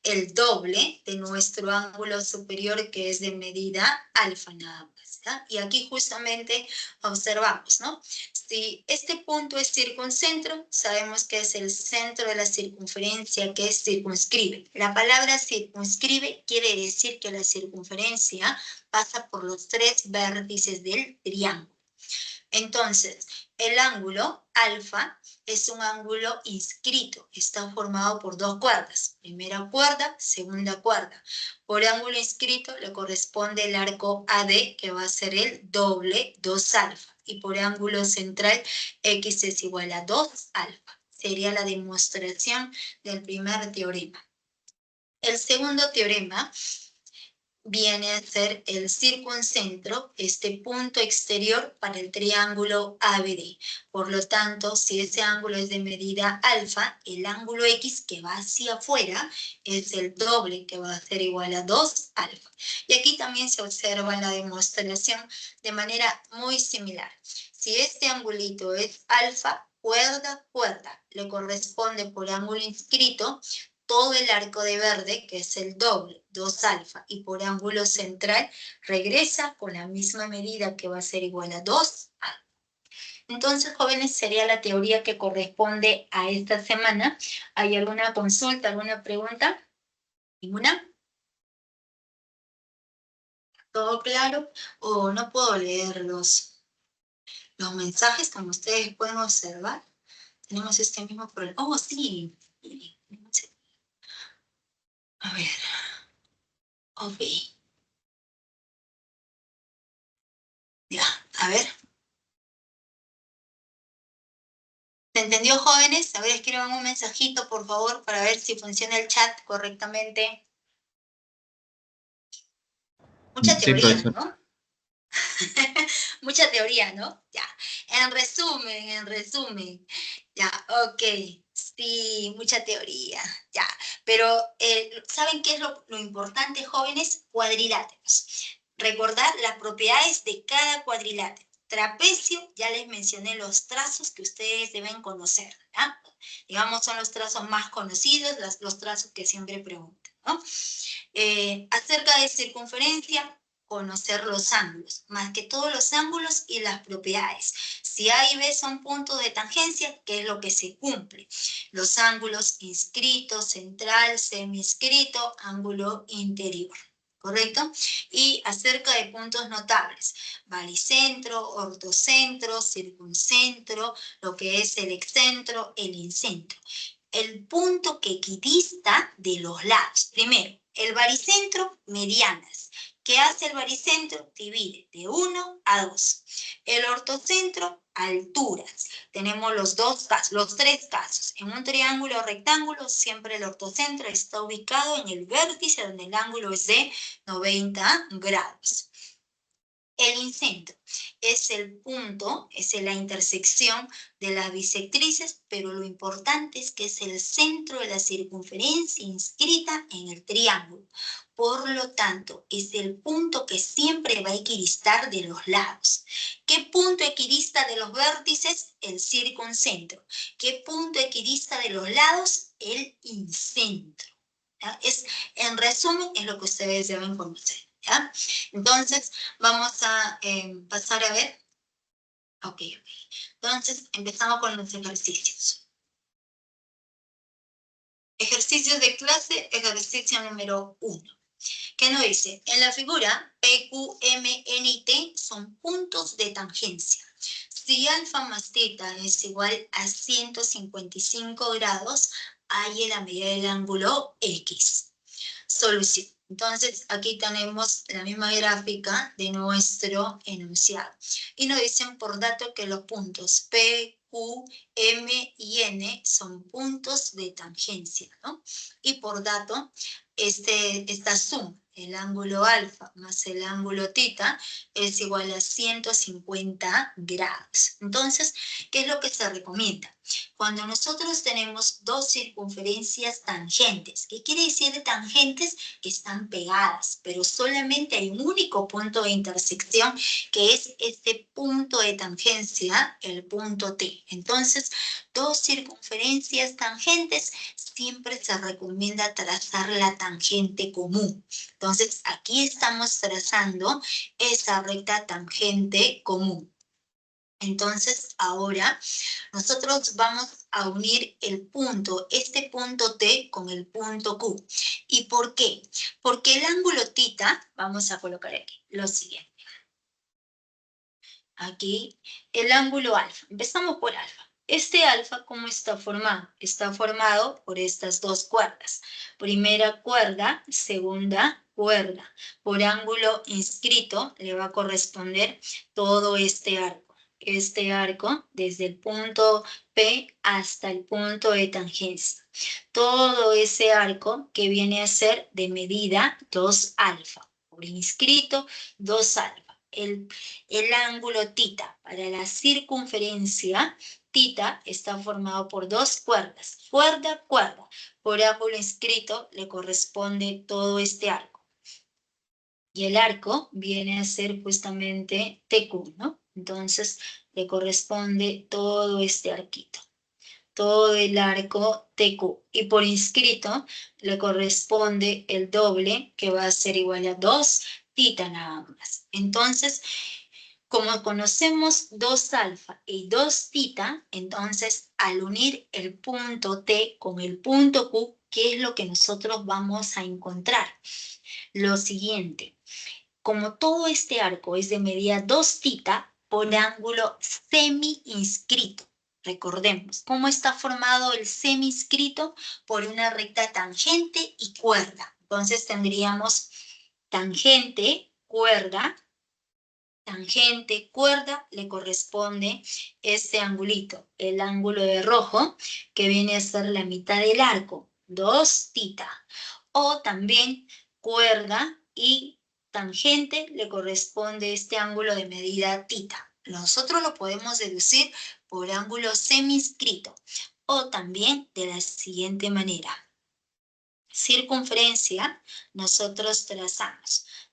el doble de nuestro ángulo superior, que es de medida alfa nada más, ¿ya? Y aquí justamente observamos, ¿no? Si este punto es circuncentro, sabemos que es el centro de la circunferencia, que es circunscribe. La palabra circunscribe quiere decir que la circunferencia pasa por los tres vértices del triángulo. Entonces, el ángulo alfa es un ángulo inscrito, está formado por dos cuerdas, primera cuerda, segunda cuerda. Por ángulo inscrito le corresponde el arco AD, que va a ser el doble 2 alfa, y por ángulo central X es igual a 2 alfa. Sería la demostración del primer teorema. El segundo teorema viene a ser el circuncentro, este punto exterior para el triángulo ABD. Por lo tanto, si ese ángulo es de medida alfa, el ángulo X que va hacia afuera es el doble, que va a ser igual a 2 alfa. Y aquí también se observa en la demostración de manera muy similar. Si este angulito es alfa, cuerda, cuerda, le corresponde por ángulo inscrito todo el arco de verde, que es el doble, 2 alfa, y por ángulo central regresa con la misma medida, que va a ser igual a 2 alfa. Entonces, jóvenes, sería la teoría que corresponde a esta semana. ¿Hay alguna consulta, alguna pregunta? ¿Ninguna? ¿Todo claro? ¿O no puedo leer los mensajes, como ustedes pueden observar? Tenemos este mismo problema. Oh, sí. A ver. Ok. Ya, a ver. ¿Se entendió, jóvenes? A ver, escriban un mensajito, por favor, para ver si funciona el chat correctamente. Mucha Sí, teoría, profesor. ¿no? Mucha teoría, ¿no? Ya. En resumen. Ya, ok. Sí, mucha teoría. Ya. Pero, ¿saben qué es lo importante, jóvenes? Cuadriláteros. Recordar las propiedades de cada cuadrilátero. Trapecio, ya les mencioné los trazos que ustedes deben conocer, ¿ya? Digamos, son los trazos más conocidos, los trazos que siempre preguntan, ¿no? Acerca de circunferencia, conocer los ángulos, más que todos los ángulos y las propiedades. Si A y B son puntos de tangencia, ¿qué es lo que se cumple? Los ángulos inscrito, central, seminscrito, ángulo interior. ¿Correcto? Y acerca de puntos notables, baricentro, ortocentro, circuncentro, lo que es el excentro, el incentro. El punto que equidista de los lados. Primero, el baricentro, medianas. ¿Qué hace el baricentro? Divide de 1 a 2. El ortocentro, alturas. Tenemos los tres casos. En un triángulo o rectángulo, siempre el ortocentro está ubicado en el vértice donde el ángulo es de 90 grados. El incentro es el punto, es la intersección de las bisectrices, pero lo importante es que es el centro de la circunferencia inscrita en el triángulo. Por lo tanto, es el punto que siempre va a equidistar de los lados. ¿Qué punto equidista de los vértices? El circuncentro. ¿Qué punto equidista de los lados? El incentro. En resumen, es lo que ustedes deben conocer. ¿Ya? Entonces, vamos a pasar a ver. Ok. Entonces, empezamos con los ejercicios. Ejercicios de clase, ejercicio número 1. ¿Qué nos dice? En la figura, P, Q, M, N y T son puntos de tangencia. Si alfa más teta es igual a 155 grados, hay la medida del ángulo X. Solución. Entonces, aquí tenemos la misma gráfica de nuestro enunciado. Y nos dicen por dato que los puntos P, Q, M y N son puntos de tangencia, ¿no? Y por dato, esta suma, el ángulo alfa más el ángulo tita, es igual a 150 grados. Entonces, ¿qué es lo que se recomienda? Cuando nosotros tenemos dos circunferencias tangentes, ¿qué quiere decir de tangentes? Que están pegadas, pero solamente hay un único punto de intersección, que es este punto de tangencia, el punto T. Entonces, dos circunferencias tangentes, siempre se recomienda trazar la tangente común. Entonces, aquí estamos trazando esa recta tangente común. Entonces, ahora nosotros vamos a unir el punto, este punto T con el punto Q. ¿Y por qué? Porque el ángulo tita, vamos a colocar aquí lo siguiente. Aquí, el ángulo alfa. Empezamos por alfa. Este alfa, ¿cómo está formado? Está formado por estas dos cuerdas. Primera cuerda, segunda cuerda. Por ángulo inscrito le va a corresponder todo este arco. Este arco desde el punto P hasta el punto de tangencia. Todo ese arco que viene a ser de medida 2 alfa. Por inscrito, 2 alfa. El ángulo tita para la circunferencia tita está formado por dos cuerdas, cuerda, cuerda. Por ángulo inscrito le corresponde todo este arco. Y el arco viene a ser justamente TQ, ¿no? Entonces le corresponde todo este arquito, todo el arco TQ. Y por inscrito le corresponde el doble, que va a ser igual a 2 tita nada más. Entonces, como conocemos 2 alfa y 2 tita, entonces al unir el punto T con el punto Q, ¿qué es lo que nosotros vamos a encontrar? Lo siguiente, como todo este arco es de medida 2 tita por ángulo semi-inscrito. Recordemos, ¿cómo está formado el semi-inscrito? Por una recta tangente y cuerda. Entonces tendríamos tangente, cuerda, tangente, cuerda, le corresponde este angulito, el ángulo de rojo, que viene a ser la mitad del arco, 2 tita. O también cuerda y tangente le corresponde este ángulo de medida tita. Nosotros lo podemos deducir por ángulo semi-inscrito o también de la siguiente manera. Circunferencia, nosotros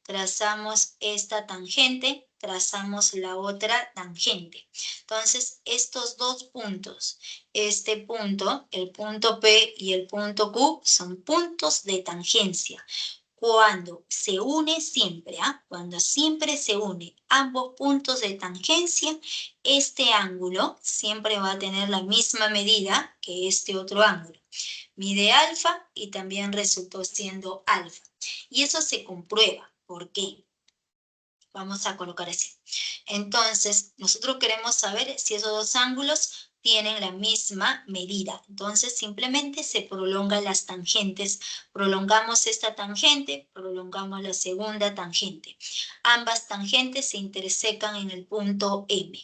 trazamos esta tangente, trazamos la otra tangente. Entonces, estos dos puntos, este punto, el punto P y el punto Q, son puntos de tangencia. Cuando se une siempre, cuando siempre se une ambos puntos de tangencia, este ángulo siempre va a tener la misma medida que este otro ángulo. Mide alfa y también resultó siendo alfa. Y eso se comprueba. ¿Por qué? Vamos a colocar así. Entonces, nosotros queremos saber si esos dos ángulos tienen la misma medida. Entonces, simplemente se prolongan las tangentes. Prolongamos esta tangente, prolongamos la segunda tangente. Ambas tangentes se intersecan en el punto M.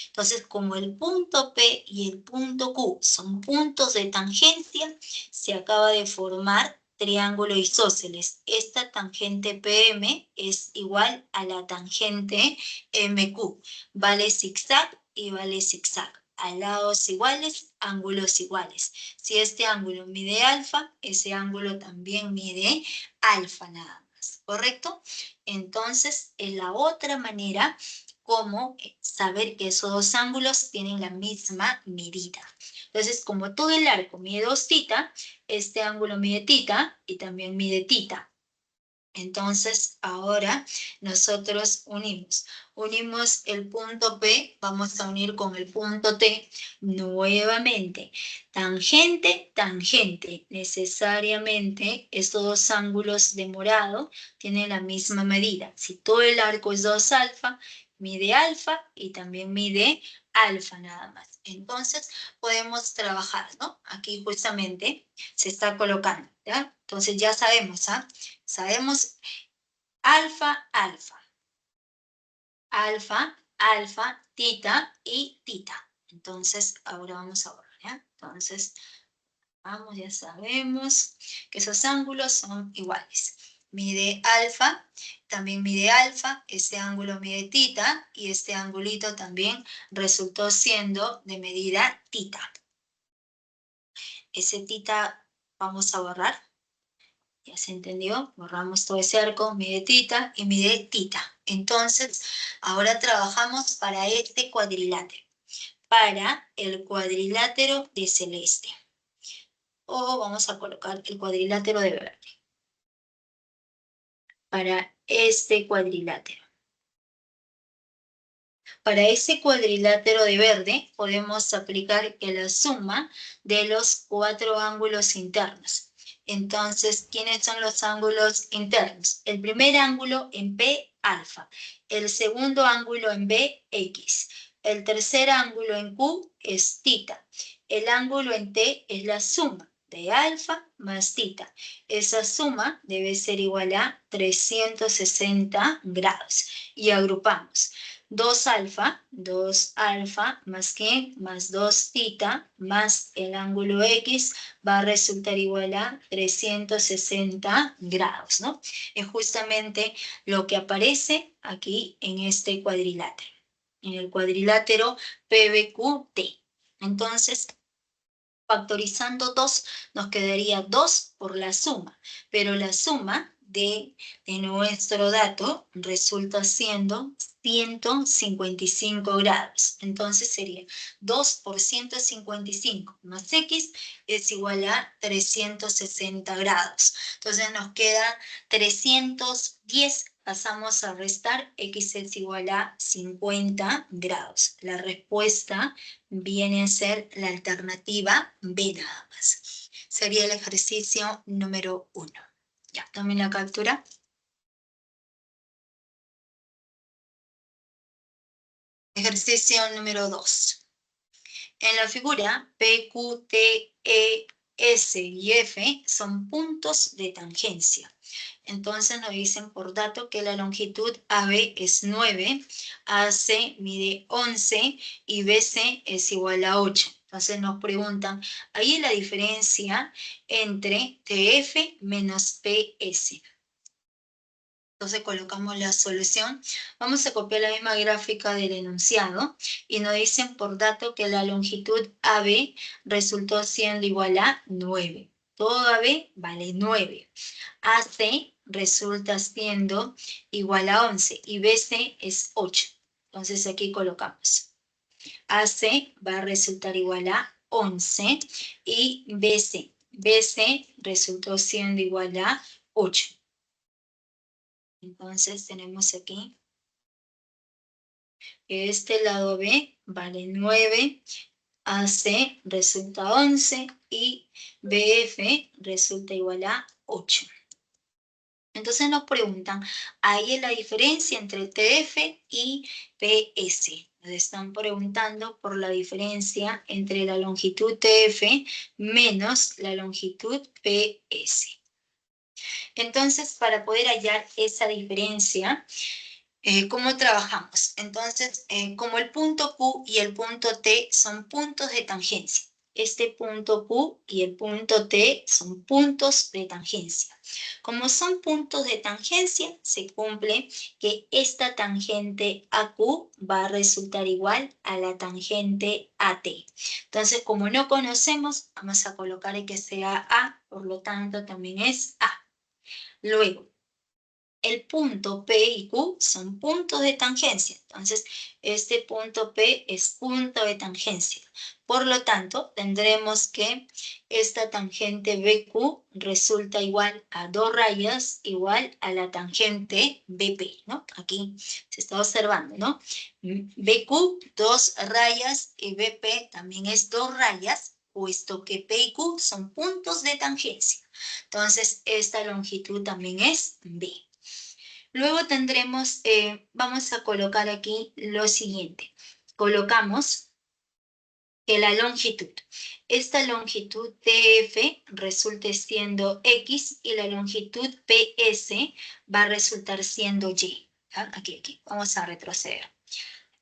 Entonces, como el punto P y el punto Q son puntos de tangencia, se acaba de formar triángulo isósceles. Esta tangente PM es igual a la tangente MQ. Vale zigzag y vale zigzag. A lados iguales, ángulos iguales. Si este ángulo mide alfa, ese ángulo también mide alfa nada más, ¿correcto? Entonces, es la otra manera como saber que esos dos ángulos tienen la misma medida. Entonces, como todo el arco mide 2 tita, este ángulo mide tita y también mide tita. Entonces, ahora nosotros unimos el punto P, vamos a unir con el punto T nuevamente. Tangente, tangente. Necesariamente estos dos ángulos de morado tienen la misma medida. Si todo el arco es 2 alfa, mide alfa y también mide alfa nada más. Entonces, podemos trabajar, ¿no? Aquí justamente se está colocando, ¿ya? Entonces, ya sabemos, Sabemos alfa, alfa, alfa, alfa, tita y tita. Entonces, ahora vamos a borrar, ¿ya? Entonces, Vamos, ya sabemos que esos ángulos son iguales. Mide alfa, también mide alfa, este ángulo mide tita y este angulito también resultó siendo de medida tita. Ese tita vamos a borrar. ¿Ya se entendió? Borramos todo ese arco, mide tita y mide tita. Entonces, ahora trabajamos para este cuadrilátero. Para el cuadrilátero de celeste. O vamos a colocar el cuadrilátero de verde. Para este cuadrilátero. Para ese cuadrilátero de verde podemos aplicar que la suma de los 4 ángulos internos. Entonces, ¿quiénes son los ángulos internos? El primer ángulo en P, alfa. El segundo ángulo en B, X. El tercer ángulo en Q es tita. El ángulo en T es la suma de alfa más tita. Esa suma debe ser igual a 360 grados. Y agrupamos. 2 alfa más ¿qué? Más 2 tita más el ángulo X va a resultar igual a 360 grados, ¿no? Es justamente lo que aparece aquí en este cuadrilátero, en el cuadrilátero PBQT. Entonces, factorizando 2, nos quedaría 2 por la suma, pero la suma de nuestro dato resulta siendo 155 grados. Entonces sería 2 por 155 más X es igual a 360 grados. Entonces nos queda 310. Pasamos a restar, X es igual a 50 grados. La respuesta viene a ser la alternativa B nada más. Sería el ejercicio número 1. Ya, tomen la captura. Ejercicio número 2. En la figura, P, Q, T, E, S y F son puntos de tangencia. Entonces nos dicen por dato que la longitud AB es 9, AC mide 11 y BC es igual a 8. Entonces nos preguntan, ahí la diferencia entre TF menos PS. Entonces colocamos la solución. Vamos a copiar la misma gráfica del enunciado y nos dicen por dato que la longitud AB resultó siendo igual a 9. Todo AB vale 9. AC resulta siendo igual a 11 y BC es 8. Entonces aquí colocamos. AC va a resultar igual a 11 y BC. BC resultó siendo igual a 8. Entonces tenemos aquí que este lado B vale 9, AC resulta 11 y BF resulta igual a 8. Entonces nos preguntan, ahí es la diferencia entre TF y PS. Nos están preguntando por la diferencia entre la longitud TF menos la longitud PS. Entonces, para poder hallar esa diferencia, ¿cómo trabajamos? Entonces, como el punto Q y el punto T son puntos de tangencia, este punto Q y el punto T son puntos de tangencia. Como son puntos de tangencia, se cumple que esta tangente AQ va a resultar igual a la tangente AT. Entonces, como no conocemos, vamos a colocar que sea A, por lo tanto también es A. Luego, el punto P y Q son puntos de tangencia. Entonces, este punto P es punto de tangencia. Por lo tanto, tendremos que esta tangente BQ resulta igual a 2 rayas igual a la tangente BP, ¿no? Aquí se está observando, ¿no? BQ, 2 rayas y BP también es 2 rayas, puesto que P y Q son puntos de tangencia. Entonces, esta longitud también es B. Luego tendremos, vamos a colocar aquí lo siguiente. Colocamos que la longitud, esta longitud TF resulte siendo X y la longitud PS va a resultar siendo Y. ¿Ya? Aquí, vamos a retroceder.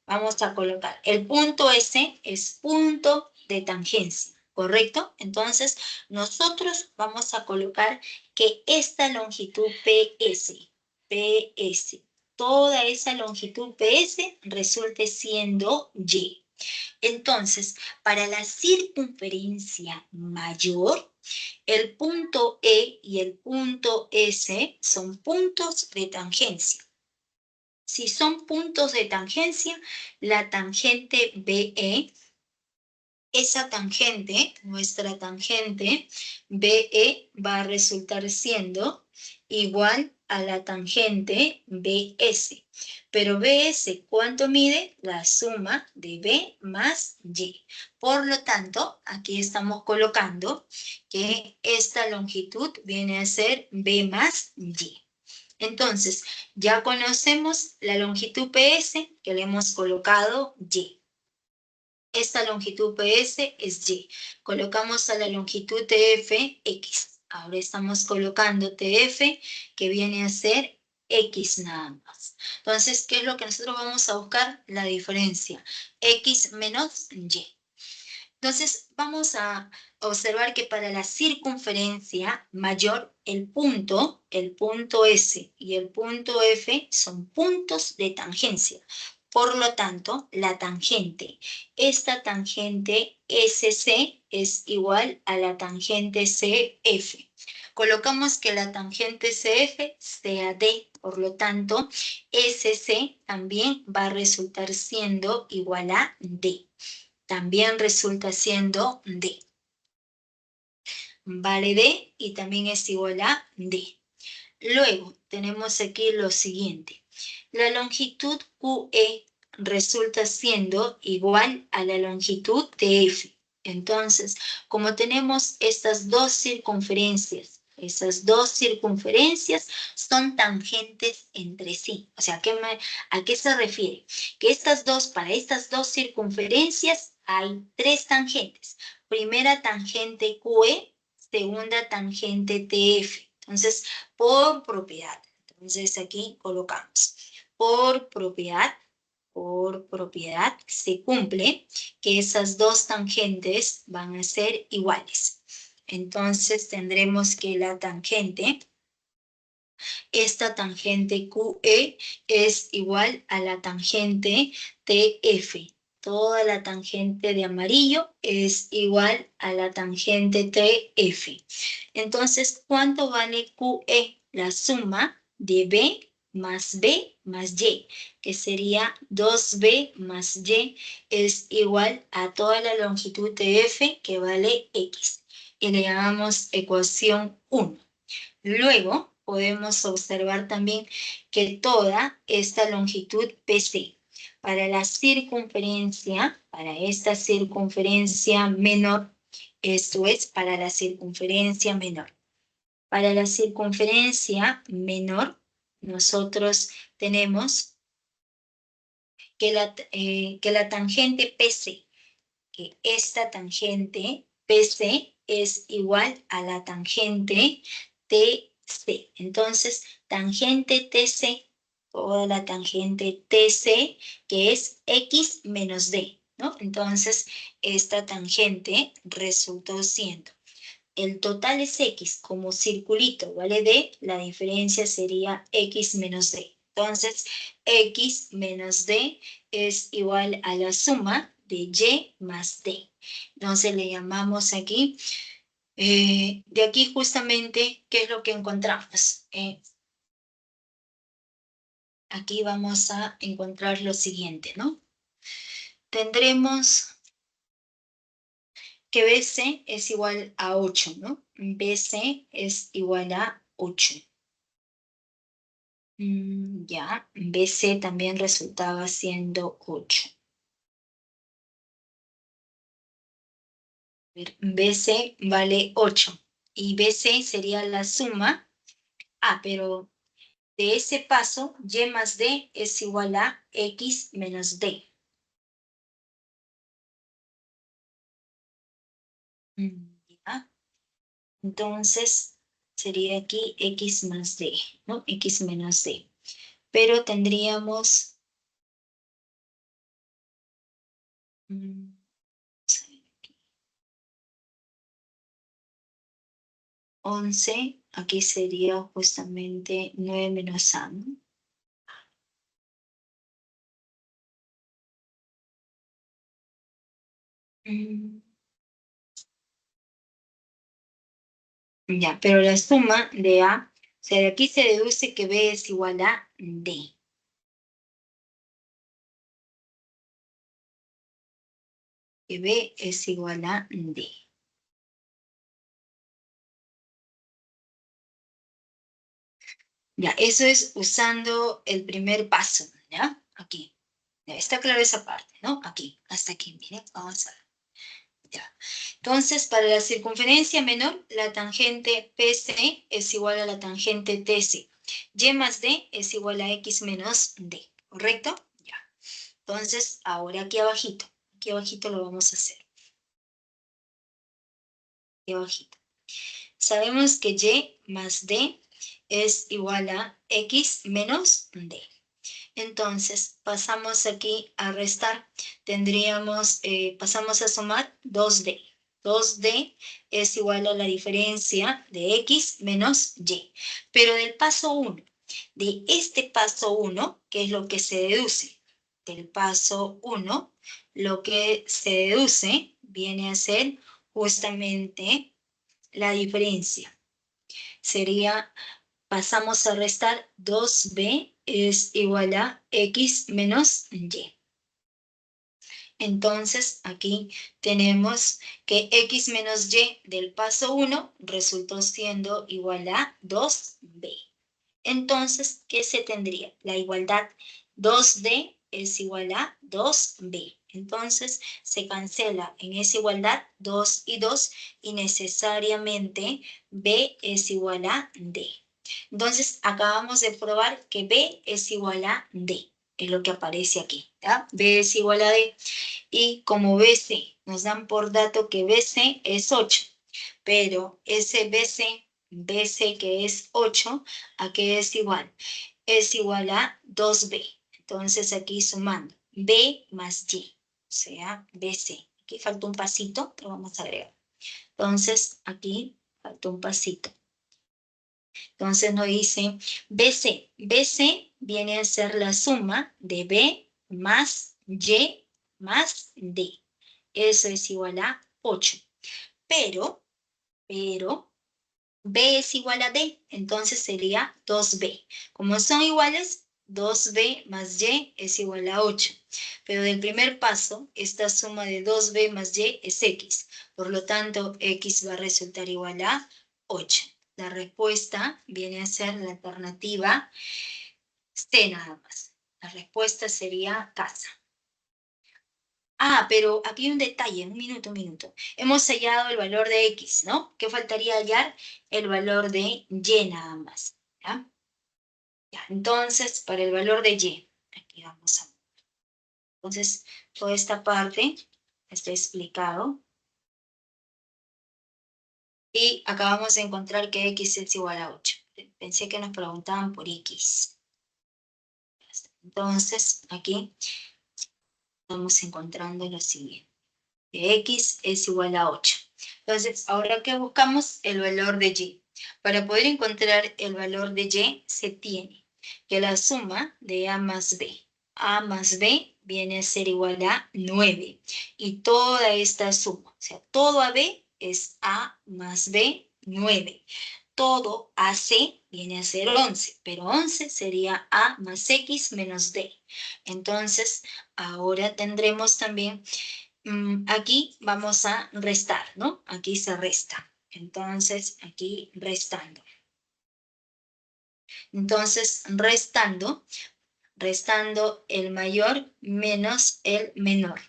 Vamos a colocar, el punto S es punto de tangencia. ¿correcto? Entonces, nosotros vamos a colocar que esta longitud PS, toda esa longitud PS resulte siendo Y. Entonces, para la circunferencia mayor, el punto E y el punto S son puntos de tangencia. Si son puntos de tangencia, la tangente BE, esa tangente, nuestra tangente BE va a resultar siendo igual a la tangente BS. Pero BS, ¿cuánto mide? La suma de B más Y. Por lo tanto, aquí estamos colocando que esta longitud viene a ser B más Y. Entonces, ya conocemos la longitud PS que le hemos colocado Y. Esta longitud PS es Y. Colocamos a la longitud TF X. Ahora estamos colocando TF que viene a ser X nada más. Entonces, ¿qué es lo que nosotros vamos a buscar? La diferencia. X menos Y. Entonces, vamos a observar que para la circunferencia mayor, el punto S y el punto F son puntos de tangencia. Por lo tanto, la tangente, esta tangente SC es igual a la tangente CF. Colocamos que la tangente CF sea D, por lo tanto, SC también va a resultar siendo igual a D. También resulta siendo D. Vale D y también es igual a D. Luego tenemos aquí lo siguiente. La longitud QE resulta siendo igual a la longitud de F. Entonces, como tenemos estas dos circunferencias, esas dos circunferencias son tangentes entre sí. O sea, ¿a qué se refiere? Que para estas dos circunferencias hay tres tangentes. Primera tangente QE, segunda tangente TF. Entonces, por propiedad. Entonces aquí colocamos por propiedad se cumple que esas dos tangentes van a ser iguales. Entonces tendremos que la tangente, esta tangente QE es igual a la tangente TF. Toda la tangente de amarillo es igual a la tangente TF. Entonces, ¿cuánto vale QE? La suma de B más Y, que sería 2B más Y, es igual a toda la longitud de F, que vale X. Y le llamamos ecuación 1. Luego, podemos observar también que toda esta longitud PC, para la circunferencia, para esta circunferencia menor, esto es para la circunferencia menor. Para la circunferencia menor, nosotros tenemos que la tangente PC, que esta tangente PC es igual a la tangente TC. Entonces, tangente TC, toda la tangente TC, que es X menos D, ¿no? Entonces, esta tangente resultó siendo el total es X, como circulito vale D, la diferencia sería X menos D. Entonces, X menos D es igual a la suma de Y más D. Entonces, le llamamos aquí, de aquí justamente, ¿qué es lo que encontramos? Aquí vamos a encontrar lo siguiente, ¿no? Tendremos que BC es igual a 8, ¿no? BC es igual a 8. Ya, BC también resultaba siendo 8. BC vale 8 y BC sería la suma. Pero de ese paso, Y más D es igual a X menos D. Ya. Entonces, sería aquí X más D, ¿no? X menos D. Pero tendríamos... 11, aquí sería justamente 9 menos A, ¿no? Ya, pero la suma de A, o sea, de aquí se deduce que B es igual a D. Que B es igual a D. Ya, eso es usando el primer paso, ¿ya? Aquí. Ya, está claro esa parte, ¿no? Aquí, hasta aquí, miren, vamos a ver. Ya. Entonces, para la circunferencia menor, la tangente PC es igual a la tangente TC. Y más D es igual a X menos D, ¿correcto? Ya. Entonces, ahora aquí abajito lo vamos a hacer. Aquí abajito. Sabemos que Y más D es igual a X menos D. Entonces, pasamos aquí a restar. Tendríamos, pasamos a sumar 2D. 2D es igual a la diferencia de X menos Y. Pero del paso 1, de este paso 1, ¿qué es lo que se deduce? Del paso 1, lo que se deduce viene a ser justamente la diferencia. Sería, pasamos a restar 2b es igual a x menos y. Entonces, aquí tenemos que x menos y del paso 1 resultó siendo igual a 2b. Entonces, ¿qué se tendría? La igualdad 2d es igual a 2b. Entonces, se cancela en esa igualdad 2 y 2 y necesariamente b es igual a d. Entonces, acabamos de probar que b es igual a d. Es lo que aparece aquí, ¿ya? B es igual a d. Y como BC, nos dan por dato que BC es 8, pero ese BC que es 8, ¿a qué es igual? Es igual a 2B. Entonces aquí sumando B más Y, o sea, BC. Aquí falta un pasito, pero vamos a agregar. Entonces aquí falta un pasito. Entonces nos dice BC. BC viene a ser la suma de B más Y más D. Eso es igual a 8. Pero B es igual a D, entonces sería 2B. Como son iguales, 2B más Y es igual a 8. Pero del primer paso, esta suma de 2B más Y es X. Por lo tanto, X va a resultar igual a 8. La respuesta viene a ser la alternativa C nada más. La respuesta sería casa. Ah, pero aquí hay un detalle, un minuto. Hemos hallado el valor de X, ¿no? ¿Qué faltaría hallar? El valor de Y nada más, ¿ya? Ya, entonces, para el valor de Y, aquí vamos a... Entonces, toda esta parte está explicado. Y acabamos de encontrar que X es igual a 8. Pensé que nos preguntaban por X. Entonces, aquí estamos encontrando lo siguiente. Que X es igual a 8. Entonces, ahora que buscamos el valor de Y. Para poder encontrar el valor de Y, se tiene que la suma de A más B. A más B viene a ser igual a 9. Y toda esta suma, o sea, todo AB es A más B, 9. Todo AC viene a ser 11, pero 11 sería A más X menos D. Entonces, ahora tendremos también aquí vamos a restar, ¿no? Aquí se resta. Entonces, aquí restando. Entonces, restando el mayor menos el menor.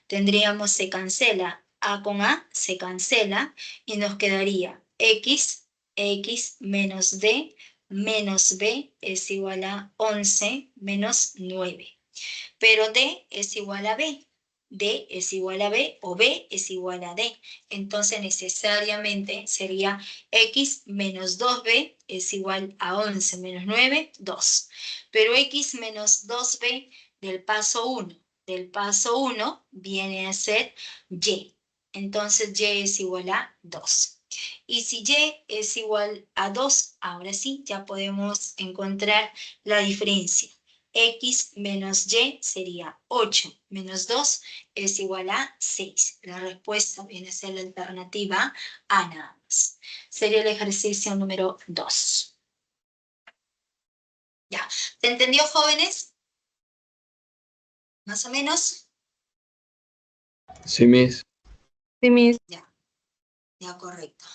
Tendríamos, se cancela A con A, se cancela y nos quedaría X menos D menos B es igual a 11 menos 9. Pero D es igual a B. D es igual a B o B es igual a D. Entonces necesariamente sería X menos 2B es igual a 11 menos 9, 2. Pero X menos 2B del paso 1, viene a ser Y. Entonces Y es igual a 2. Y si y es igual a 2, ahora sí, ya podemos encontrar la diferencia. X menos y sería 8 menos 2 es igual a 6. La respuesta viene a ser la alternativa A nada más. Sería el ejercicio número 2. Ya, ¿se entendió, jóvenes? ¿Más o menos? Sí, Miss. Sí, Miss. Ya, correcto.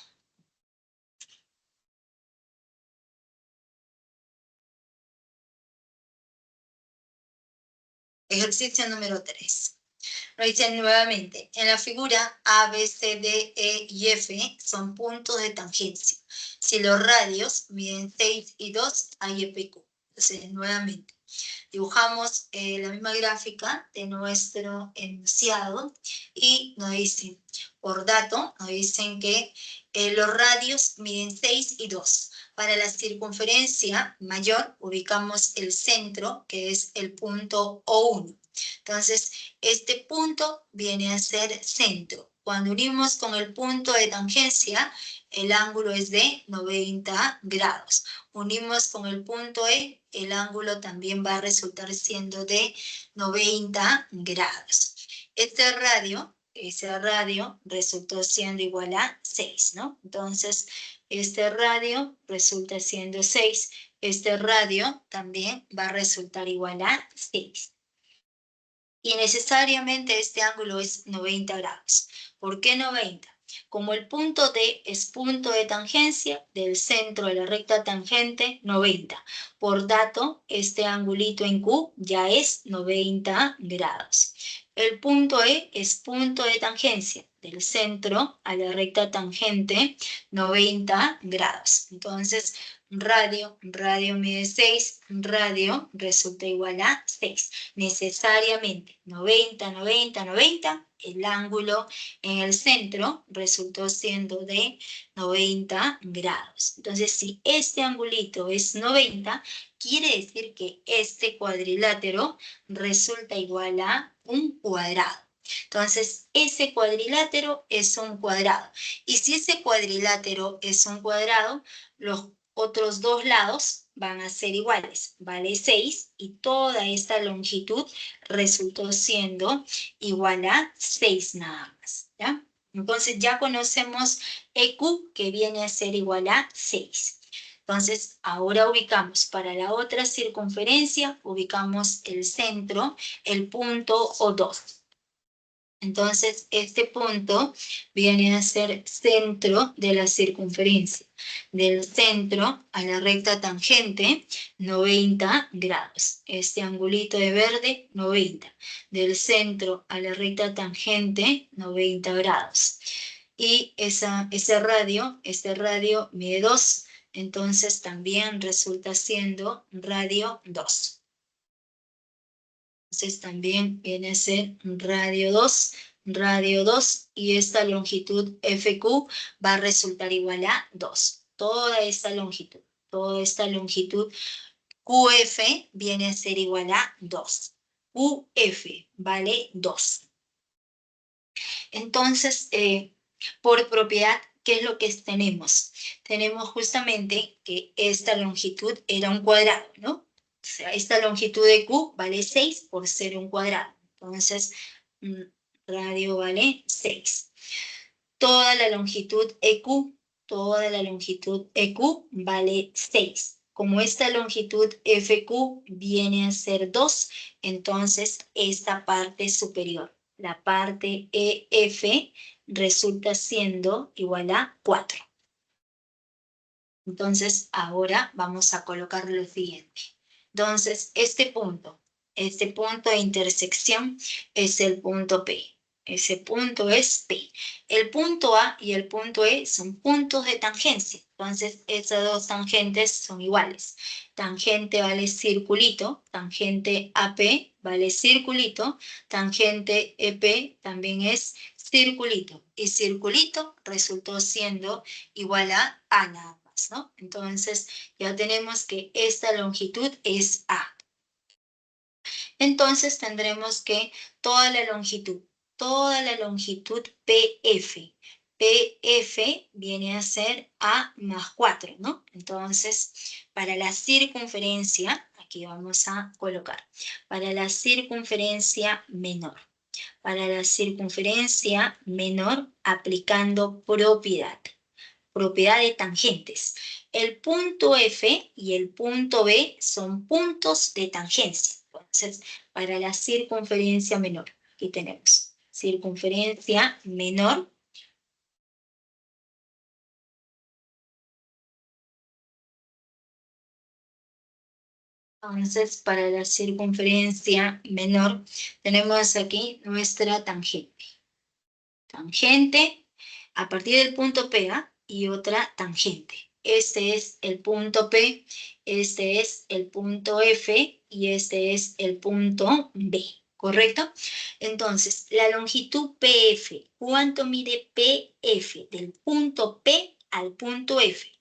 Ejercicio número 3. Lo dicen nuevamente, en la figura A, B, C, D, E y F son puntos de tangencia. Si los radios miden 6 y 2, hay EPQ. Entonces, nuevamente, dibujamos la misma gráfica de nuestro enunciado y nos dicen, por dato, nos dicen que los radios miden 6 y 2. Para la circunferencia mayor ubicamos el centro, que es el punto O1. Entonces, este punto viene a ser centro. Cuando unimos con el punto de tangencia, el ángulo es de 90 grados. Unimos con el punto E, el ángulo también va a resultar siendo de 90 grados. Ese radio resultó siendo igual a 6, ¿no? Entonces, este radio resulta siendo 6. Este radio también va a resultar igual a 6. Y necesariamente este ángulo es 90 grados. ¿Por qué 90? Como el punto D es punto de tangencia del centro de la recta tangente, 90. Por dato, este angulito en Q ya es 90 grados. El punto E es punto de tangencia del centro a la recta tangente, 90 grados. Entonces, radio mide 6, radio resulta igual a 6. Necesariamente 90, 90, 90, el ángulo en el centro resultó siendo de 90 grados. Entonces, si este angulito es 90, quiere decir que este cuadrilátero resulta igual a un cuadrado. Entonces, ese cuadrilátero es un cuadrado. Y si ese cuadrilátero es un cuadrado, los otros dos lados van a ser iguales, vale 6, y toda esta longitud resultó siendo igual a 6 nada más, ¿ya? Entonces ya conocemos EQ, que viene a ser igual a 6. Entonces, ahora ubicamos para la otra circunferencia, ubicamos el centro, el punto O2. Entonces, este punto viene a ser centro de la circunferencia. Del centro a la recta tangente, 90 grados. Este angulito de verde, 90. Del centro a la recta tangente, 90 grados. Y este radio mide 2, entonces también resulta siendo radio 2. Entonces también viene a ser radio 2, y esta longitud FQ va a resultar igual a 2. Toda esta longitud QF viene a ser igual a 2. QF vale 2. Entonces, por propiedad, ¿qué es lo que tenemos? Tenemos justamente que esta longitud era un cuadrado, ¿no? O sea, esta longitud de Q vale 6 por ser un cuadrado. Entonces, radio vale 6. Toda la longitud EQ vale 6. Como esta longitud FQ viene a ser 2, entonces esta parte superior, la parte EF, resulta siendo igual a 4. Entonces, ahora vamos a colocar lo siguiente. Entonces, este punto de intersección es el punto P. Ese punto es P. El punto A y el punto E son puntos de tangencia. Entonces, esas dos tangentes son iguales. Tangente vale circulito, tangente AP vale circulito, tangente EP también es circulito. Y circulito resultó siendo igual a nada más, ¿no? Entonces, ya tenemos que esta longitud es A. Entonces, tendremos que toda la longitud PF PF viene a ser A más 4, ¿no? Entonces, para la circunferencia, aquí vamos a colocar, para la circunferencia menor. Para la circunferencia menor, aplicando propiedad de tangentes. El punto F y el punto B son puntos de tangencia. Entonces, para la circunferencia menor, aquí tenemos circunferencia menor. Entonces, para la circunferencia menor, tenemos aquí nuestra tangente. Tangente a partir del punto P y otra tangente. Este es el punto P, este es el punto F y este es el punto B, ¿correcto? Entonces, la longitud PF, ¿cuánto mide PF del punto P al punto F?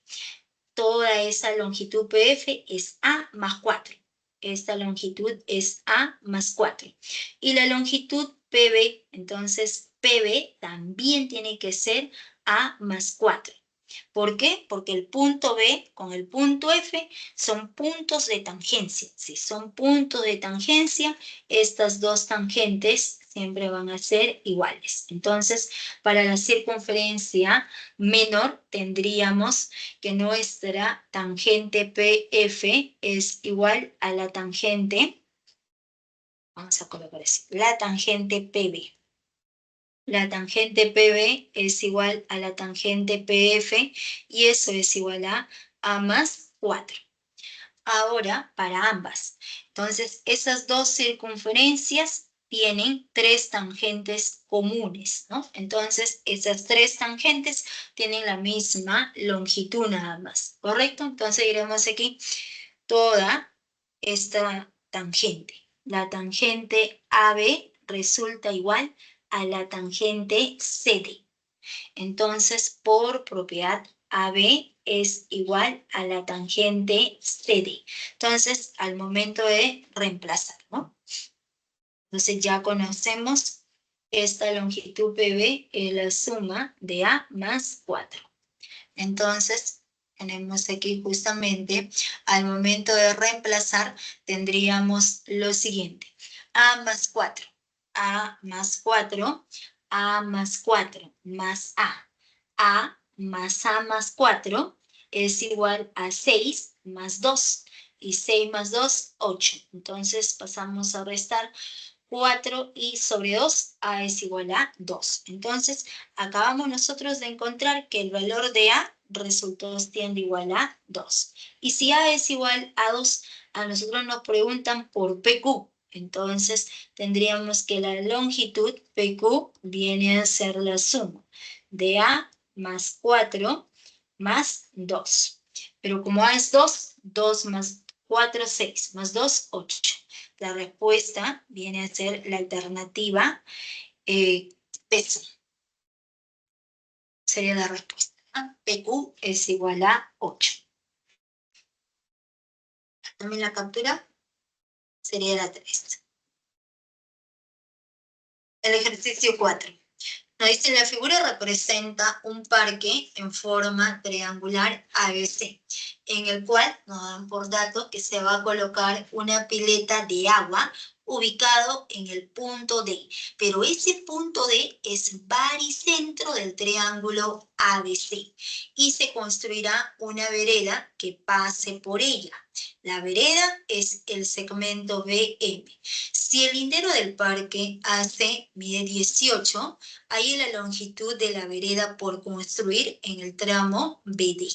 Toda esa longitud PF es A más 4. Esta longitud es A más 4. Y la longitud PB, entonces PB también tiene que ser A más 4. ¿Por qué? Porque el punto B con el punto F son puntos de tangencia. Si son puntos de tangencia, estas dos tangentes siempre van a ser iguales. Entonces, para la circunferencia menor, tendríamos que nuestra tangente PF es igual a la tangente, vamos a colocar así, la tangente PB. La tangente PB es igual a la tangente PF y eso es igual a A más 4. Ahora, para ambas. Entonces, esas dos circunferencias tienen tres tangentes comunes, ¿no? Entonces, esas tres tangentes tienen la misma longitud nada más, ¿correcto? Entonces, iremos aquí toda esta tangente. La tangente AB resulta igual a la tangente CD. Entonces, por propiedad, AB es igual a la tangente CD. Entonces, al momento de reemplazar, ¿no? Entonces, ya conocemos esta longitud PB es la suma de A más 4. Entonces, tenemos aquí justamente, al momento de reemplazar, tendríamos lo siguiente. A más 4, A más 4, A más 4 más A. A más A más 4 es igual a 6 más 2. Y 6 más 2, 8. Entonces, pasamos a restar 4 y sobre 2, A es igual a 2. Entonces, acabamos nosotros de encontrar que el valor de A resultó siendo igual a 2. Y si A es igual a 2, a nosotros nos preguntan por PQ. Entonces, tendríamos que la longitud PQ viene a ser la suma de A más 4 más 2. Pero como A es 2, 2 más 4, 6, más 2, 8. La respuesta viene a ser la alternativa peso. Sería la respuesta. PQ es igual a 8. También la captura sería la 3. El ejercicio 4. Nos dice, la figura representa un parque en forma triangular ABC, en el cual nos dan por dato que se va a colocar una pileta de agua ubicado en el punto D, pero ese punto D es baricentro del triángulo ABC y se construirá una vereda que pase por ella. La vereda es el segmento BM. Si el lindero del parque AC mide 18, ahí la longitud de la vereda por construir en el tramo BD.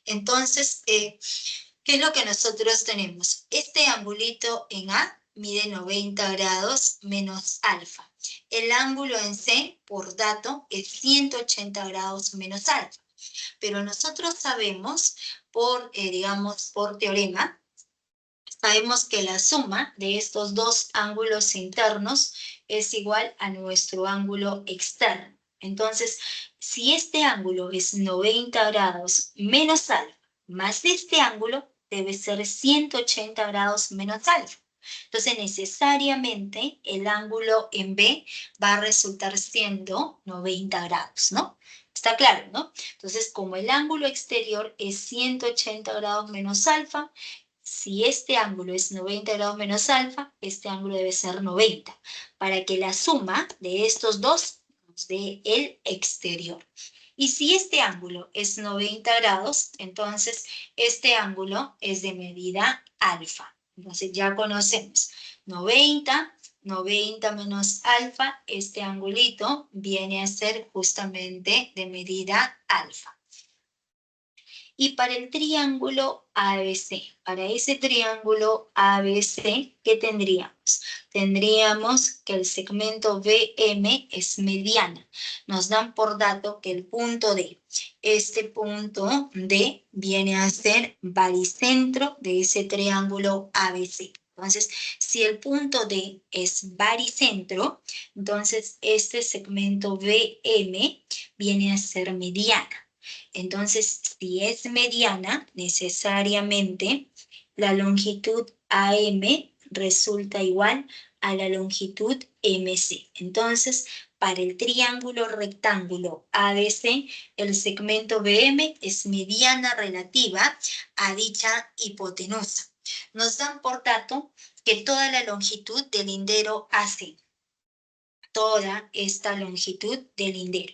Entonces, ¿qué es lo que nosotros tenemos? Este angulito en A mide 90 grados menos alfa. El ángulo en C, por dato, es 180 grados menos alfa. Pero nosotros sabemos, digamos, por teorema, sabemos que la suma de estos dos ángulos internos es igual a nuestro ángulo externo. Entonces, si este ángulo es 90 grados menos alfa, más este ángulo debe ser 180 grados menos alfa. Entonces, necesariamente el ángulo en B va a resultar siendo 90 grados, ¿no? Está claro, ¿no? Entonces, como el ángulo exterior es 180 grados menos alfa, si este ángulo es 90 grados menos alfa, este ángulo debe ser 90, para que la suma de estos dos nos dé el exterior. Y si este ángulo es 90 grados, entonces este ángulo es de medida alfa. Entonces ya conocemos 90 menos alfa, este angulito viene a ser justamente de medida alfa. Y para el triángulo ABC, para ese triángulo ABC, ¿qué tendríamos? Tendríamos que el segmento BM es mediana. Nos dan por dato que el punto D, este punto D viene a ser baricentro de ese triángulo ABC. Entonces, si el punto D es baricentro, entonces este segmento BM viene a ser mediana. Entonces, si es mediana, necesariamente la longitud AM resulta igual a la longitud MC. Entonces, para el triángulo rectángulo ABC, el segmento BM es mediana relativa a dicha hipotenusa. Nos dan por dato que toda la longitud del lindero AC, toda esta longitud del lindero,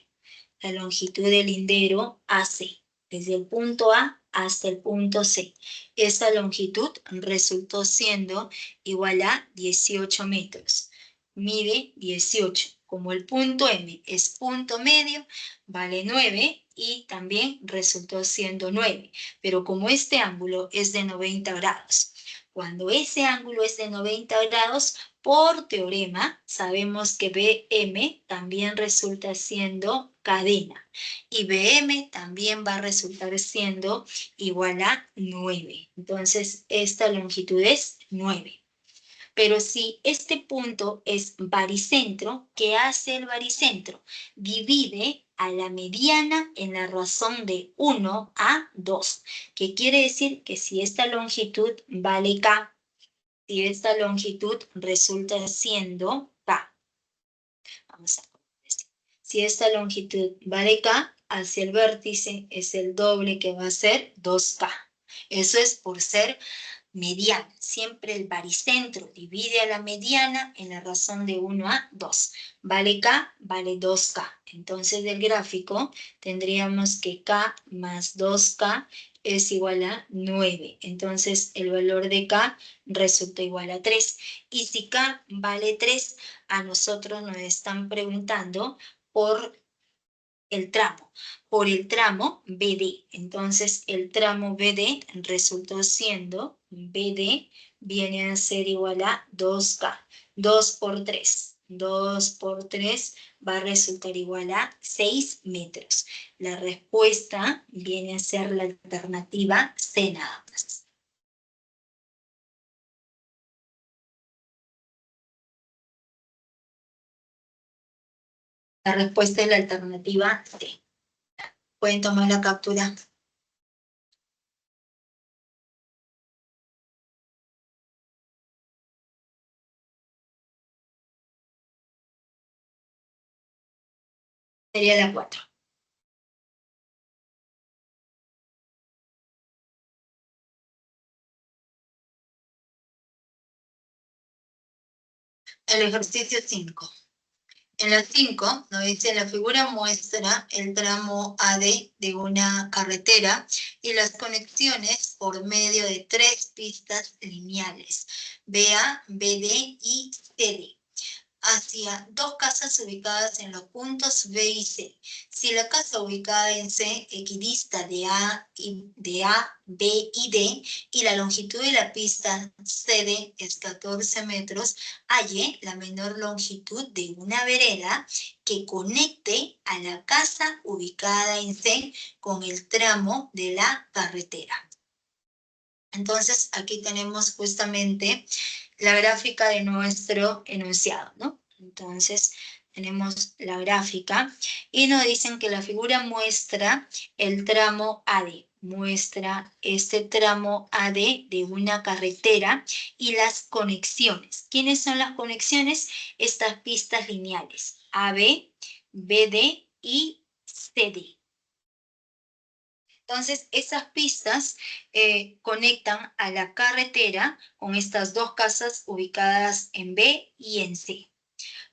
la longitud del lindero AC, desde el punto A hasta el punto C. Esa longitud resultó siendo igual a 18 metros. Mide 18. Como el punto M es punto medio, vale 9 y también resultó siendo 9. Pero como este ángulo es de 90 grados, cuando ese ángulo es de 90 grados, por teorema, sabemos que BM también resulta siendo cadena. Y BM también va a resultar siendo igual a 9. Entonces, esta longitud es 9. Pero si este punto es baricentro, ¿qué hace el baricentro? Divide a la mediana en la razón de 1 a 2. ¿Qué quiere decir? Que si esta longitud vale K, si esta longitud resulta siendo K. Vamos a decir. Si esta longitud vale K, hacia el vértice es el doble que va a ser 2K. Eso es por ser mediana. Siempre el baricentro divide a la mediana en la razón de 1 a 2. Vale K, vale 2K. Entonces del gráfico tendríamos que K más 2K es igual a 9. Entonces el valor de K resulta igual a 3. Y si K vale 3, a nosotros nos están preguntando por el tramo, por el tramo BD. Entonces, el tramo BD resultó siendo, BD viene a ser igual a 2K. 2 por 3. 2 por 3 va a resultar igual a 6 metros. La respuesta viene a ser la alternativa C nada más. La respuesta es la alternativa C. Pueden tomar la captura. Sería la 4. El ejercicio 5. En la 5 nos dice la figura muestra el tramo AD de una carretera y las conexiones por medio de 3 pistas lineales, BA, BD y CD, hacia 2 casas ubicadas en los puntos B y C. Si la casa ubicada en C equidista de A, B y D y la longitud de la pista CD es 14 metros, halle la menor longitud de una vereda que conecte a la casa ubicada en C con el tramo de la carretera. Entonces, aquí tenemos justamente la gráfica de nuestro enunciado, ¿no? Entonces, tenemos la gráfica y nos dicen que la figura muestra el tramo AD. muestra este tramo AD de una carretera y las conexiones. ¿Quiénes son las conexiones? Estas pistas lineales, AB, BD y CD. Entonces, esas pistas conectan a la carretera con estas dos casas ubicadas en B y en C.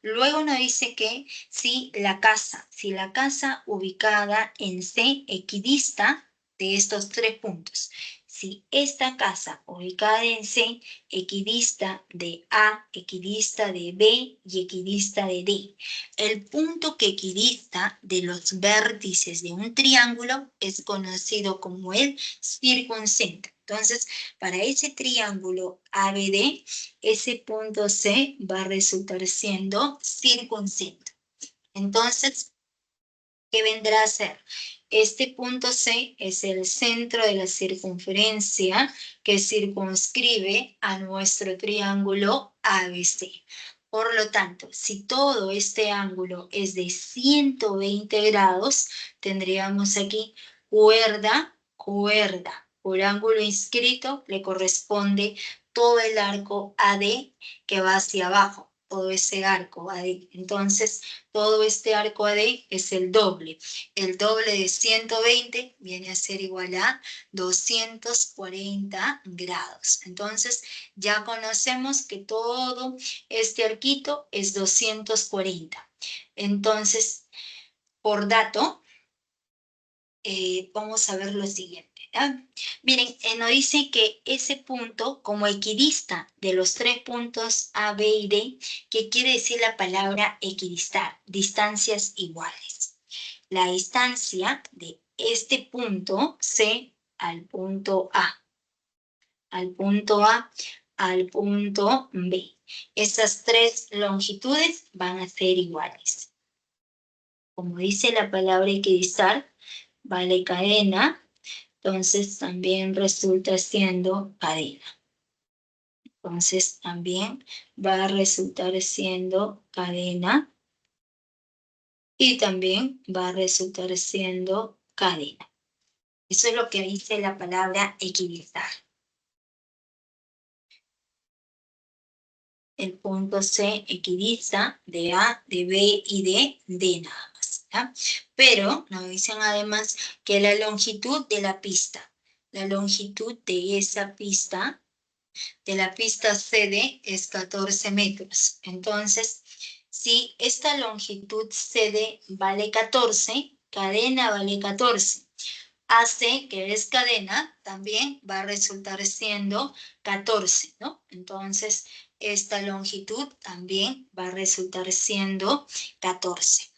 Luego nos dice que si la casa ubicada en C equidista de estos 3 puntos, si esta casa ubicada en C equidista de A, equidista de B y equidista de D, el punto que equidista de los vértices de un triángulo es conocido como el circuncentro. Entonces, para ese triángulo ABD, ese punto C va a resultar siendo circuncentro. Entonces, ¿qué vendrá a ser? Este punto C es el centro de la circunferencia que circunscribe a nuestro triángulo ABC. Por lo tanto, si todo este ángulo es de 120 grados, tendríamos aquí cuerda. Por ángulo inscrito le corresponde todo el arco AD que va hacia abajo, todo ese arco AD. Entonces, todo este arco AD es el doble. El doble de 120 viene a ser igual a 240 grados. Entonces, ya conocemos que todo este arquito es 240. Entonces, por dato, vamos a ver lo siguiente. Miren, nos dice que ese punto, como equidista de los 3 puntos A, B y D, que quiere decir la palabra equidistar, distancias iguales. La distancia de este punto C al punto A, al punto A, al punto B. Esas 3 longitudes van a ser iguales. Como dice la palabra equidistar, vale cadena, entonces también resulta siendo cadena. Entonces también va a resultar siendo cadena y también va a resultar siendo cadena. Eso es lo que dice la palabra equidistar. El punto C equidista de A, de B y de D nada más. ¿Ya? Pero nos dicen además que la longitud de la pista, la longitud de esa pista, de la pista CD es 14 metros. Entonces, si esta longitud CD vale 14, cadena vale 14. AC, que es cadena, también va a resultar siendo 14, ¿no? Entonces, esta longitud también va a resultar siendo 14.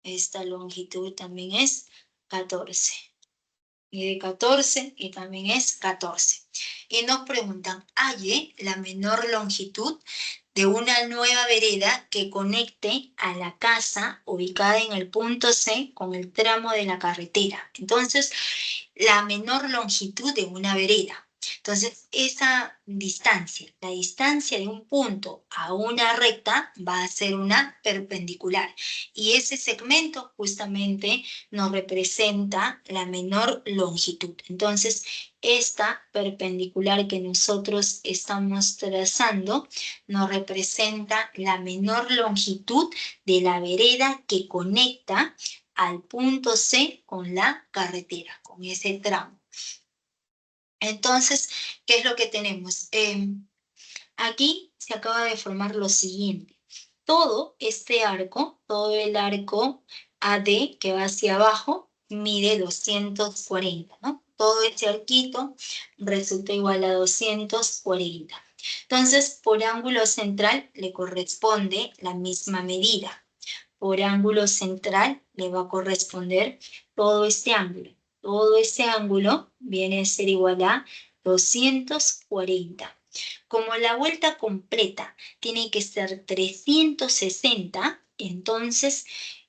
Esta longitud también es 14. Mide 14 y también es 14. Y nos preguntan, halle la menor longitud de una nueva vereda que conecte a la casa ubicada en el punto C con el tramo de la carretera. Entonces, la menor longitud de una vereda. Entonces, esa distancia, la distancia de un punto a una recta va a ser una perpendicular. Y ese segmento justamente nos representa la menor longitud. Entonces, esta perpendicular que nosotros estamos trazando nos representa la menor longitud de la vereda que conecta al punto C con la carretera, con ese tramo. Entonces, ¿qué es lo que tenemos? Aquí se acaba de formar lo siguiente. Todo este arco, todo el arco AD que va hacia abajo, mide 240, ¿no? Todo este arquito resulta igual a 240. Entonces, por ángulo central le corresponde la misma medida. Por ángulo central le va a corresponder todo este ángulo. Todo este ángulo viene a ser igual a 240. Como la vuelta completa tiene que ser 360, entonces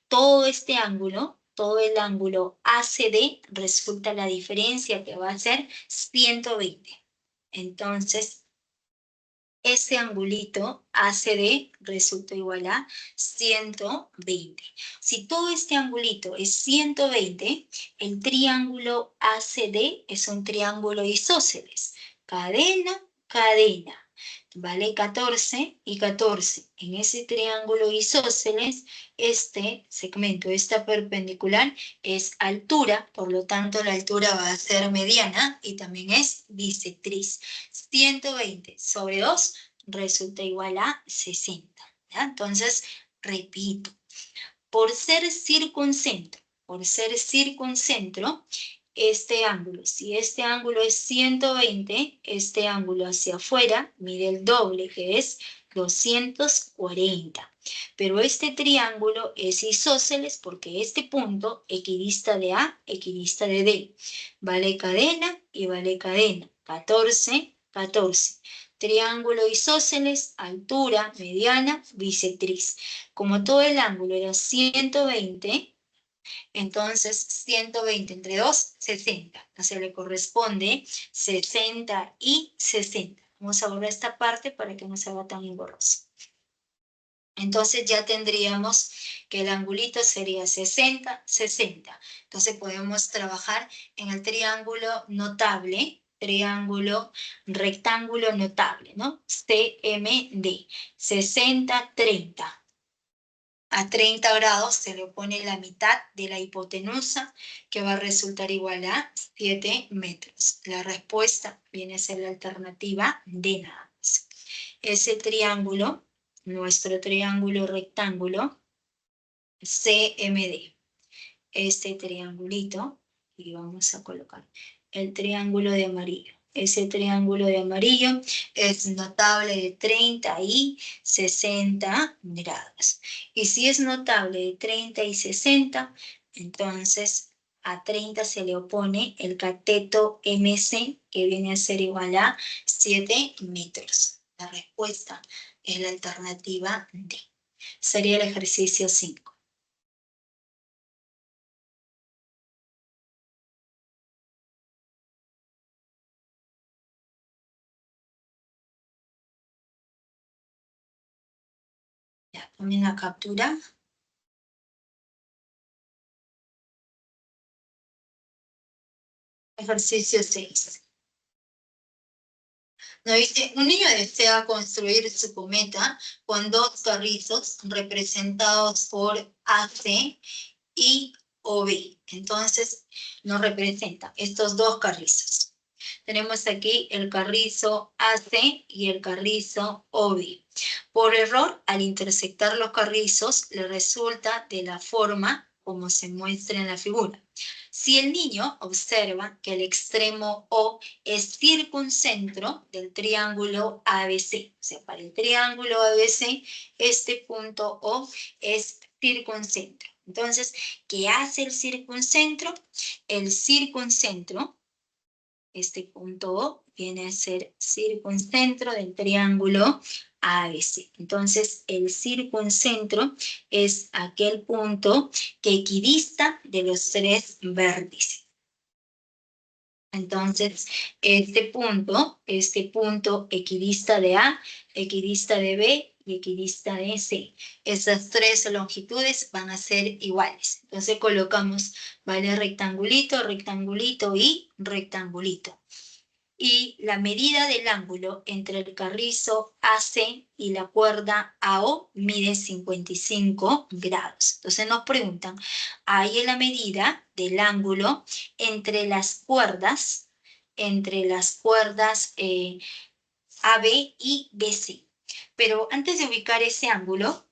todo este ángulo, todo el ángulo ACD, resulta la diferencia que va a ser 120. Entonces, Este angulito ACD resulta igual a 120. Si todo este angulito es 120, el triángulo ACD es un triángulo isósceles. Cadena, cadena. Vale 14 y 14. En ese triángulo isósceles, este segmento, esta perpendicular, es altura, por lo tanto la altura va a ser mediana y también es bisectriz. 120 sobre 2 resulta igual a 60. ¿Ya? Entonces, repito, por ser circuncentro, este ángulo, si este ángulo es 120, este ángulo hacia afuera mide el doble, que es 240. Pero este triángulo es isósceles porque este punto equidista de A, equidista de D. Vale cadena y vale cadena. 14, 14. Triángulo isósceles, altura, mediana, bisectriz. Como todo el ángulo era 120, entonces 120 entre 2, 60. Entonces le corresponde 60 y 60. Vamos a borrar esta parte para que no se haga tan engorroso. Entonces ya tendríamos que el angulito sería 60, 60. Entonces podemos trabajar en el triángulo notable, triángulo rectángulo notable, ¿no? CMD, 60, 30. A 30 grados se le pone la mitad de la hipotenusa, que va a resultar igual a 7 metros. La respuesta viene a ser la alternativa D nada más. Ese triángulo, nuestro triángulo rectángulo, CMD. Este triangulito, y vamos a colocar el triángulo de amarillo. Ese triángulo de amarillo es notable de 30 y 60 grados. Y si es notable de 30 y 60, entonces a 30 se le opone el cateto MC, que viene a ser igual a 7 metros. La respuesta es la alternativa D. Sería el ejercicio 5. Ya, tomen la captura. Ejercicio 6. Nos dice, un niño desea construir su cometa con dos carrizos representados por AC y OB. Entonces, nos representa estos dos carrizos. Tenemos aquí el carrizo AC y el carrizo OB. Por error, al intersectar los carrizos, le resulta de la forma como se muestra en la figura. Si el niño observa que el extremo O es circuncentro del triángulo ABC, o sea, para el triángulo ABC, este punto O es circuncentro. Entonces, ¿qué hace el circuncentro? El circuncentro, este punto O, viene a ser circuncentro del triángulo ABC. Entonces, el circuncentro es aquel punto que equidista de los tres vértices. Entonces, este punto equidista de A, equidista de B y equidista de C. Esas tres longitudes van a ser iguales. Entonces colocamos, vale, rectangulito, rectangulito y rectangulito. Y la medida del ángulo entre el carrizo AC y la cuerda AO mide 55 grados. Entonces nos preguntan, ¿hay la medida del ángulo entre las cuerdas AB y BC? Pero antes de ubicar ese ángulo,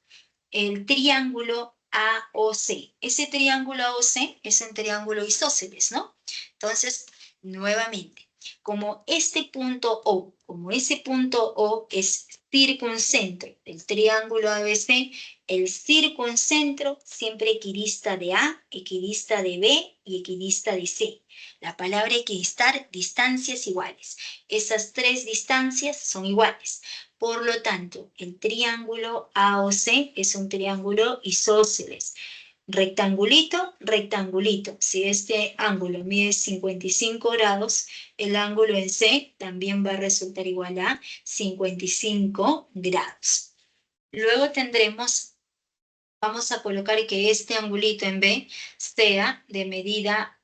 el triángulo AOC. Ese triángulo AOC es un triángulo isósceles, ¿no? Entonces, nuevamente, como ese punto O es circuncentro del triángulo ABC, el circuncentro siempre equidista de A, equidista de B y equidista de C. La palabra equidistar, distancias iguales. Esas tres distancias son iguales. Por lo tanto, el triángulo AOC es un triángulo isósceles. rectangulito, rectangulito. Si este ángulo mide 55 grados, el ángulo en C también va a resultar igual a 55 grados. Luego tendremos, vamos a colocar que este angulito en B sea de medida,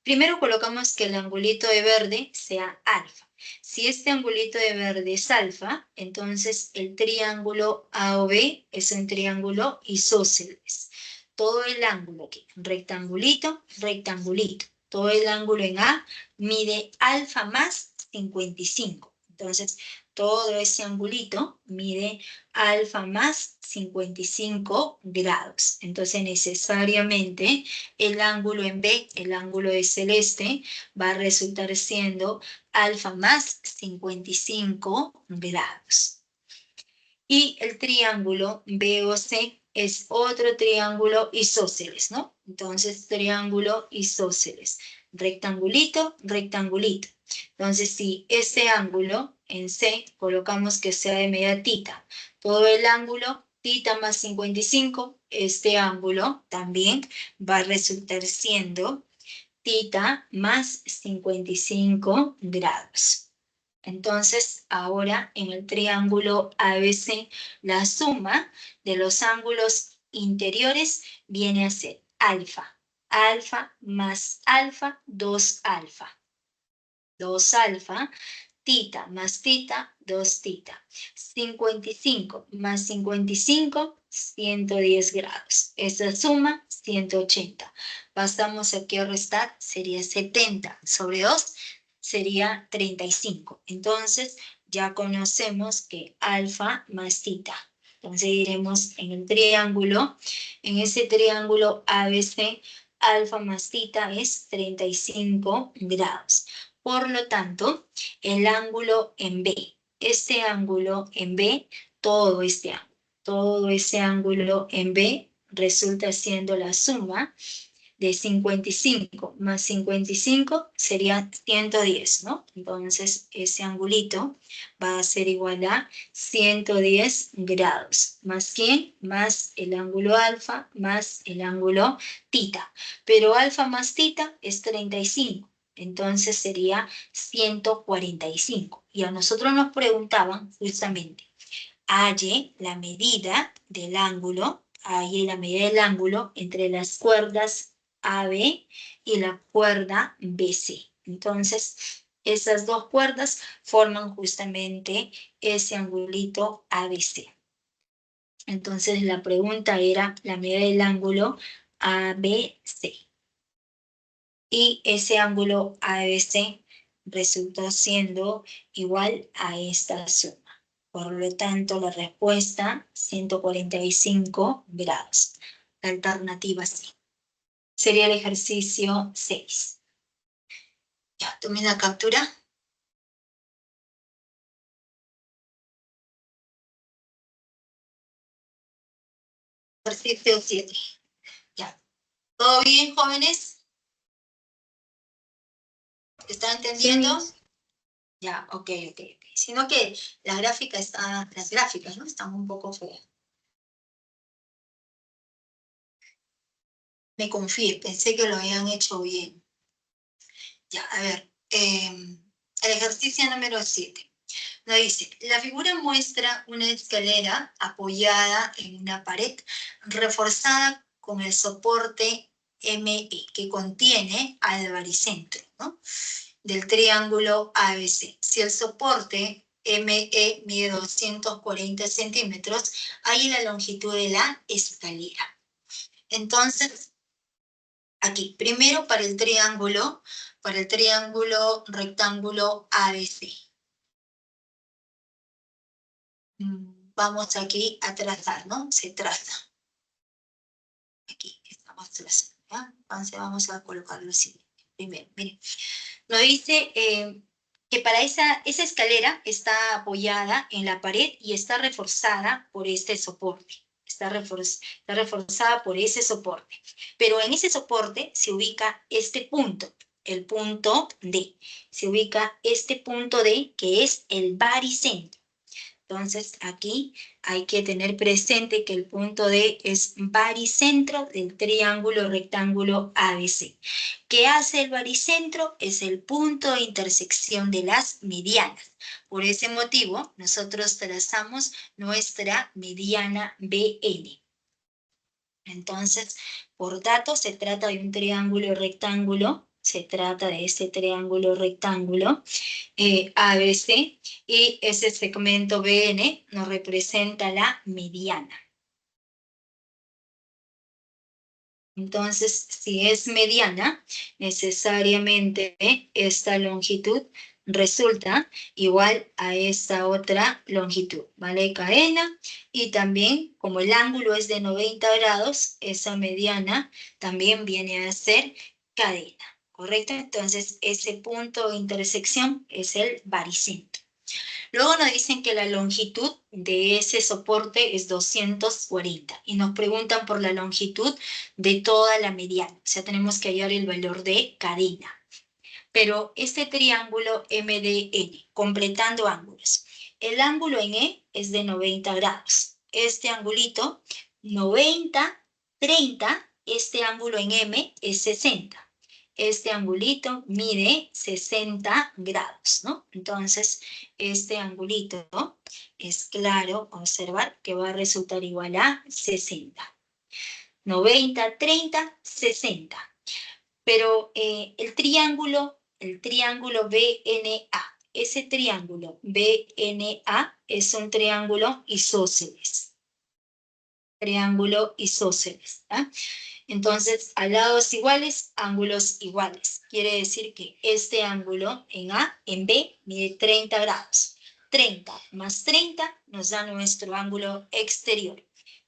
primero colocamos que el angulito de verde sea alfa. Si este angulito de verde es alfa, entonces el triángulo AOB es un triángulo isósceles. Todo el ángulo aquí, rectangulito, rectangulito. Todo el ángulo en A mide alfa más 55. Entonces, todo ese angulito mide alfa más 55 grados. Entonces, necesariamente, el ángulo en B, el ángulo de celeste, va a resultar siendo alfa más 55 grados. Y el triángulo BOC es otro triángulo isósceles, ¿no? Entonces, triángulo isósceles. Rectangulito, rectangulito. Entonces, si este ángulo en C colocamos que sea de medida tita, todo el ángulo tita más 55, este ángulo también va a resultar siendo tita más 55 grados. Entonces, ahora en el triángulo ABC, la suma de los ángulos interiores viene a ser alfa. Alfa más alfa, 2 alfa. 2 alfa, tita más tita, 2 tita. 55 más 55, 110 grados. Esa suma, 180. Pasamos aquí a restar, sería 70 sobre 2, sería 35. Entonces, ya conocemos que alfa más tita. Entonces, diremos en el triángulo, en ese triángulo ABC, alfa más tita es 35 grados. Por lo tanto, el ángulo en B, este ángulo en B, todo ese ángulo en B resulta siendo la suma de 55 más 55 sería 110, ¿no? Entonces, ese angulito va a ser igual a 110 grados. ¿Más quién? Más el ángulo alfa más el ángulo tita. Pero alfa más tita es 35. Entonces sería 145. Y a nosotros nos preguntaban justamente, halle la medida del ángulo, entre las cuerdas AB y la cuerda BC. Entonces, esas dos cuerdas forman justamente ese angulito ABC. Entonces, la pregunta era la medida del ángulo ABC. Y ese ángulo ABC resultó siendo igual a esta suma. Por lo tanto, la respuesta, 145 grados. La alternativa C. Sería el ejercicio 6. Ya, tomen la captura. Ejercicio 7. Ya. ¿Todo bien, jóvenes? ¿Están entendiendo? Sí. Ya, ok. Sino que las gráficas, ¿no? Están un poco feas. Me confié, pensé que lo habían hecho bien. Ya, a ver, el ejercicio número 7. Nos dice, la figura muestra una escalera apoyada en una pared reforzada con el soporte ME que contiene al baricentro, ¿no? Del triángulo ABC. Si el soporte ME mide 240 centímetros, hay la longitud de la escalera. Entonces, aquí, primero para el triángulo rectángulo ABC. Vamos aquí a trazar, ¿no? Se traza. Aquí estamos trazando, ¿ya? Entonces vamos a colocarlo así. Primero, miren. Nos dice que para esa escalera está apoyada en la pared y está reforzada por este soporte. Está reforzada por ese soporte. Pero en ese soporte se ubica este punto, el punto D. Se ubica este punto D que es el baricentro. Entonces, aquí hay que tener presente que el punto D es baricentro del triángulo rectángulo ABC. ¿Qué hace el baricentro? Es el punto de intersección de las medianas. Por ese motivo, nosotros trazamos nuestra mediana BN. Entonces, por dato, se trata de un triángulo rectángulo. Se trata de este triángulo rectángulo ABC, y ese segmento BN nos representa la mediana. Entonces, si es mediana, necesariamente esta longitud resulta igual a esta otra longitud, ¿vale? Cadena, y también, como el ángulo es de 90 grados, esa mediana también viene a ser cadena, ¿correcto? Entonces, ese punto de intersección es el baricentro. Luego nos dicen que la longitud de ese soporte es 240 y nos preguntan por la longitud de toda la mediana. O sea, tenemos que hallar el valor de cadena. Pero este triángulo MDN, completando ángulos. El ángulo en E es de 90 grados. Este angulito, 90, 30, este ángulo en M es 60. Este angulito mide 60 grados, ¿no? Entonces, este angulito es claro observar que va a resultar igual a 60. 90, 30, 60. Pero el triángulo BNA, ese triángulo BNA es un triángulo isósceles. Triángulo isósceles, ¿ah? Entonces, a lados iguales, ángulos iguales. Quiere decir que este ángulo en A, en B, mide 30 grados. 30 más 30 nos da nuestro ángulo exterior.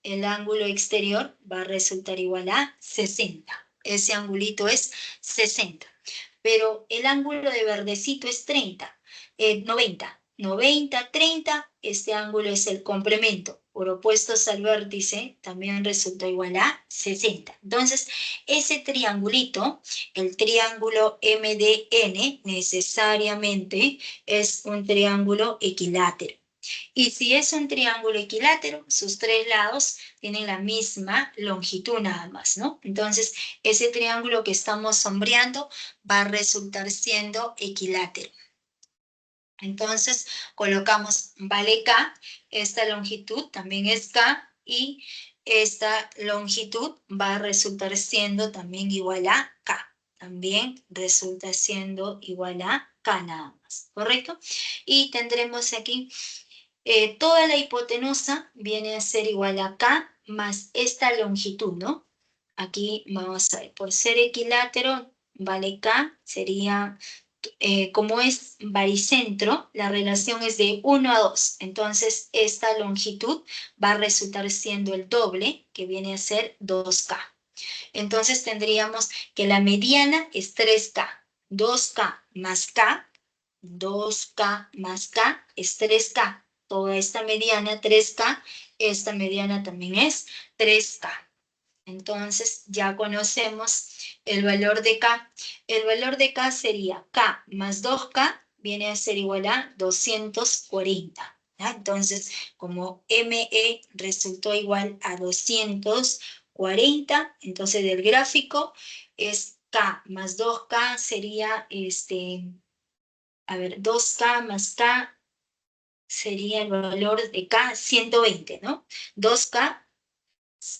El ángulo exterior va a resultar igual a 60. Ese angulito es 60. Pero el ángulo de verdecito es 90. 90, 30, este ángulo es el complemento. Por opuestos al vértice, también resulta igual a 60. Entonces, ese triangulito, el triángulo MDN, necesariamente es un triángulo equilátero. Y si es un triángulo equilátero, sus tres lados tienen la misma longitud nada más, ¿no? Entonces, ese triángulo que estamos sombreando va a resultar siendo equilátero. Entonces, colocamos vale K, esta longitud también es K, y esta longitud va a resultar siendo también igual a K. También resulta siendo igual a K nada más, ¿correcto? Y tendremos aquí toda la hipotenusa viene a ser igual a K más esta longitud, ¿no? Aquí vamos a ver, por ser equilátero, vale K, sería, como es baricentro, la relación es de 1 a 2. Entonces, esta longitud va a resultar siendo el doble, que viene a ser 2K. Entonces, tendríamos que la mediana es 3K. 2K más K, 2K más K es 3K. Toda esta mediana 3K, esta mediana también es 3K. Entonces ya conocemos el valor de K. El valor de K sería K más 2K viene a ser igual a 240. ¿Ya? Entonces, como ME resultó igual a 240, entonces del gráfico es K más 2K sería, 2K más K sería el valor de K 120, ¿no? 2K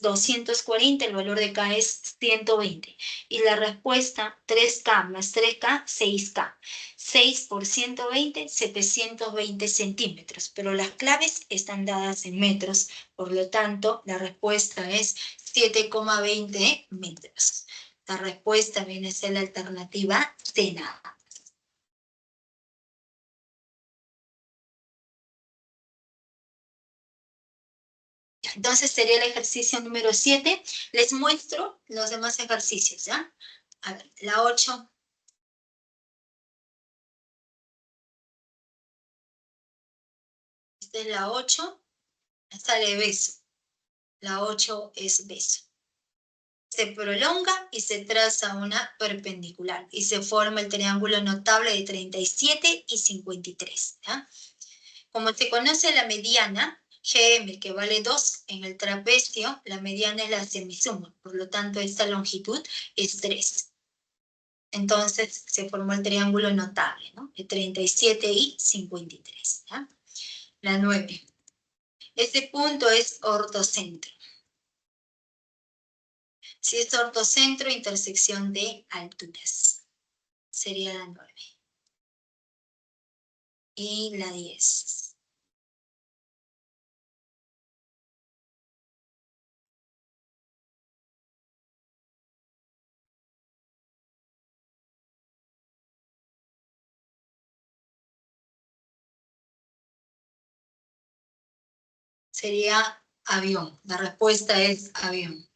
240, el valor de K es 120. Y la respuesta, 3K más 3K, 6K. 6 por 120, 720 centímetros. Pero las claves están dadas en metros. Por lo tanto, la respuesta es 7,20 metros. La respuesta viene a ser la alternativa C nada. Entonces sería el ejercicio número 7. Les muestro los demás ejercicios, ¿ya? A ver, la 8. Esta es la 8. Sale beso. La 8 es beso. Se prolonga y se traza una perpendicular. Y se forma el triángulo notable de 37 y 53, ¿ya? Como se conoce la mediana, GM, que vale 2 en el trapecio, la mediana es la semisuma, por lo tanto esta longitud es 3. Entonces se formó el triángulo notable, ¿no? De 37 y 53. ¿Ya? La 9. Este punto es ortocentro. Si es ortocentro, intersección de alturas. Sería la 9. Y la 10. Sería avión. La respuesta es avión.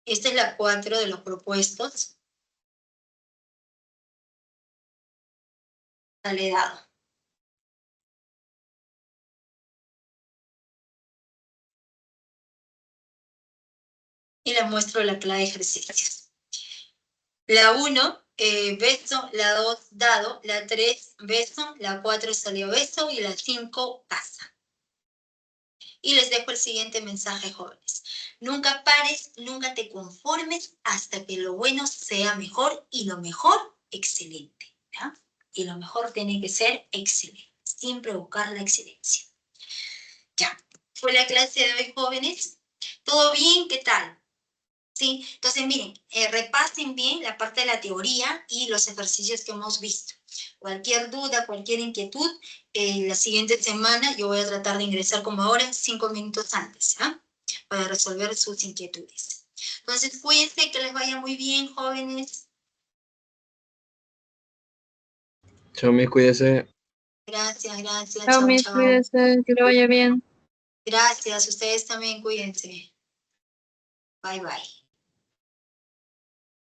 Esta es la 4 de los propuestos. Sale dado. Y les muestro la clave de ejercicios. La 1, beso, la 2, dado, la 3, beso, la 4 salió beso y la 5, casa. Y les dejo el siguiente mensaje, jóvenes. Nunca pares, nunca te conformes hasta que lo bueno sea mejor y lo mejor, excelente. ¿Ya? Y lo mejor tiene que ser excelente. Siempre buscar la excelencia. Ya, fue la clase de hoy, jóvenes. ¿Todo bien? ¿Qué tal? Sí, entonces miren, repasen bien la parte de la teoría y los ejercicios que hemos visto. Cualquier duda, cualquier inquietud, la siguiente semana yo voy a tratar de ingresar como ahora 5 minutos antes, ¿ah? Para resolver sus inquietudes. Entonces, cuídense, que les vaya muy bien, jóvenes. Chao, Miss, cuídese. Gracias, gracias. Chao, Chao, Miss, chao. cuídese, que le vaya bien. Gracias, ustedes también cuídense. Bye, bye.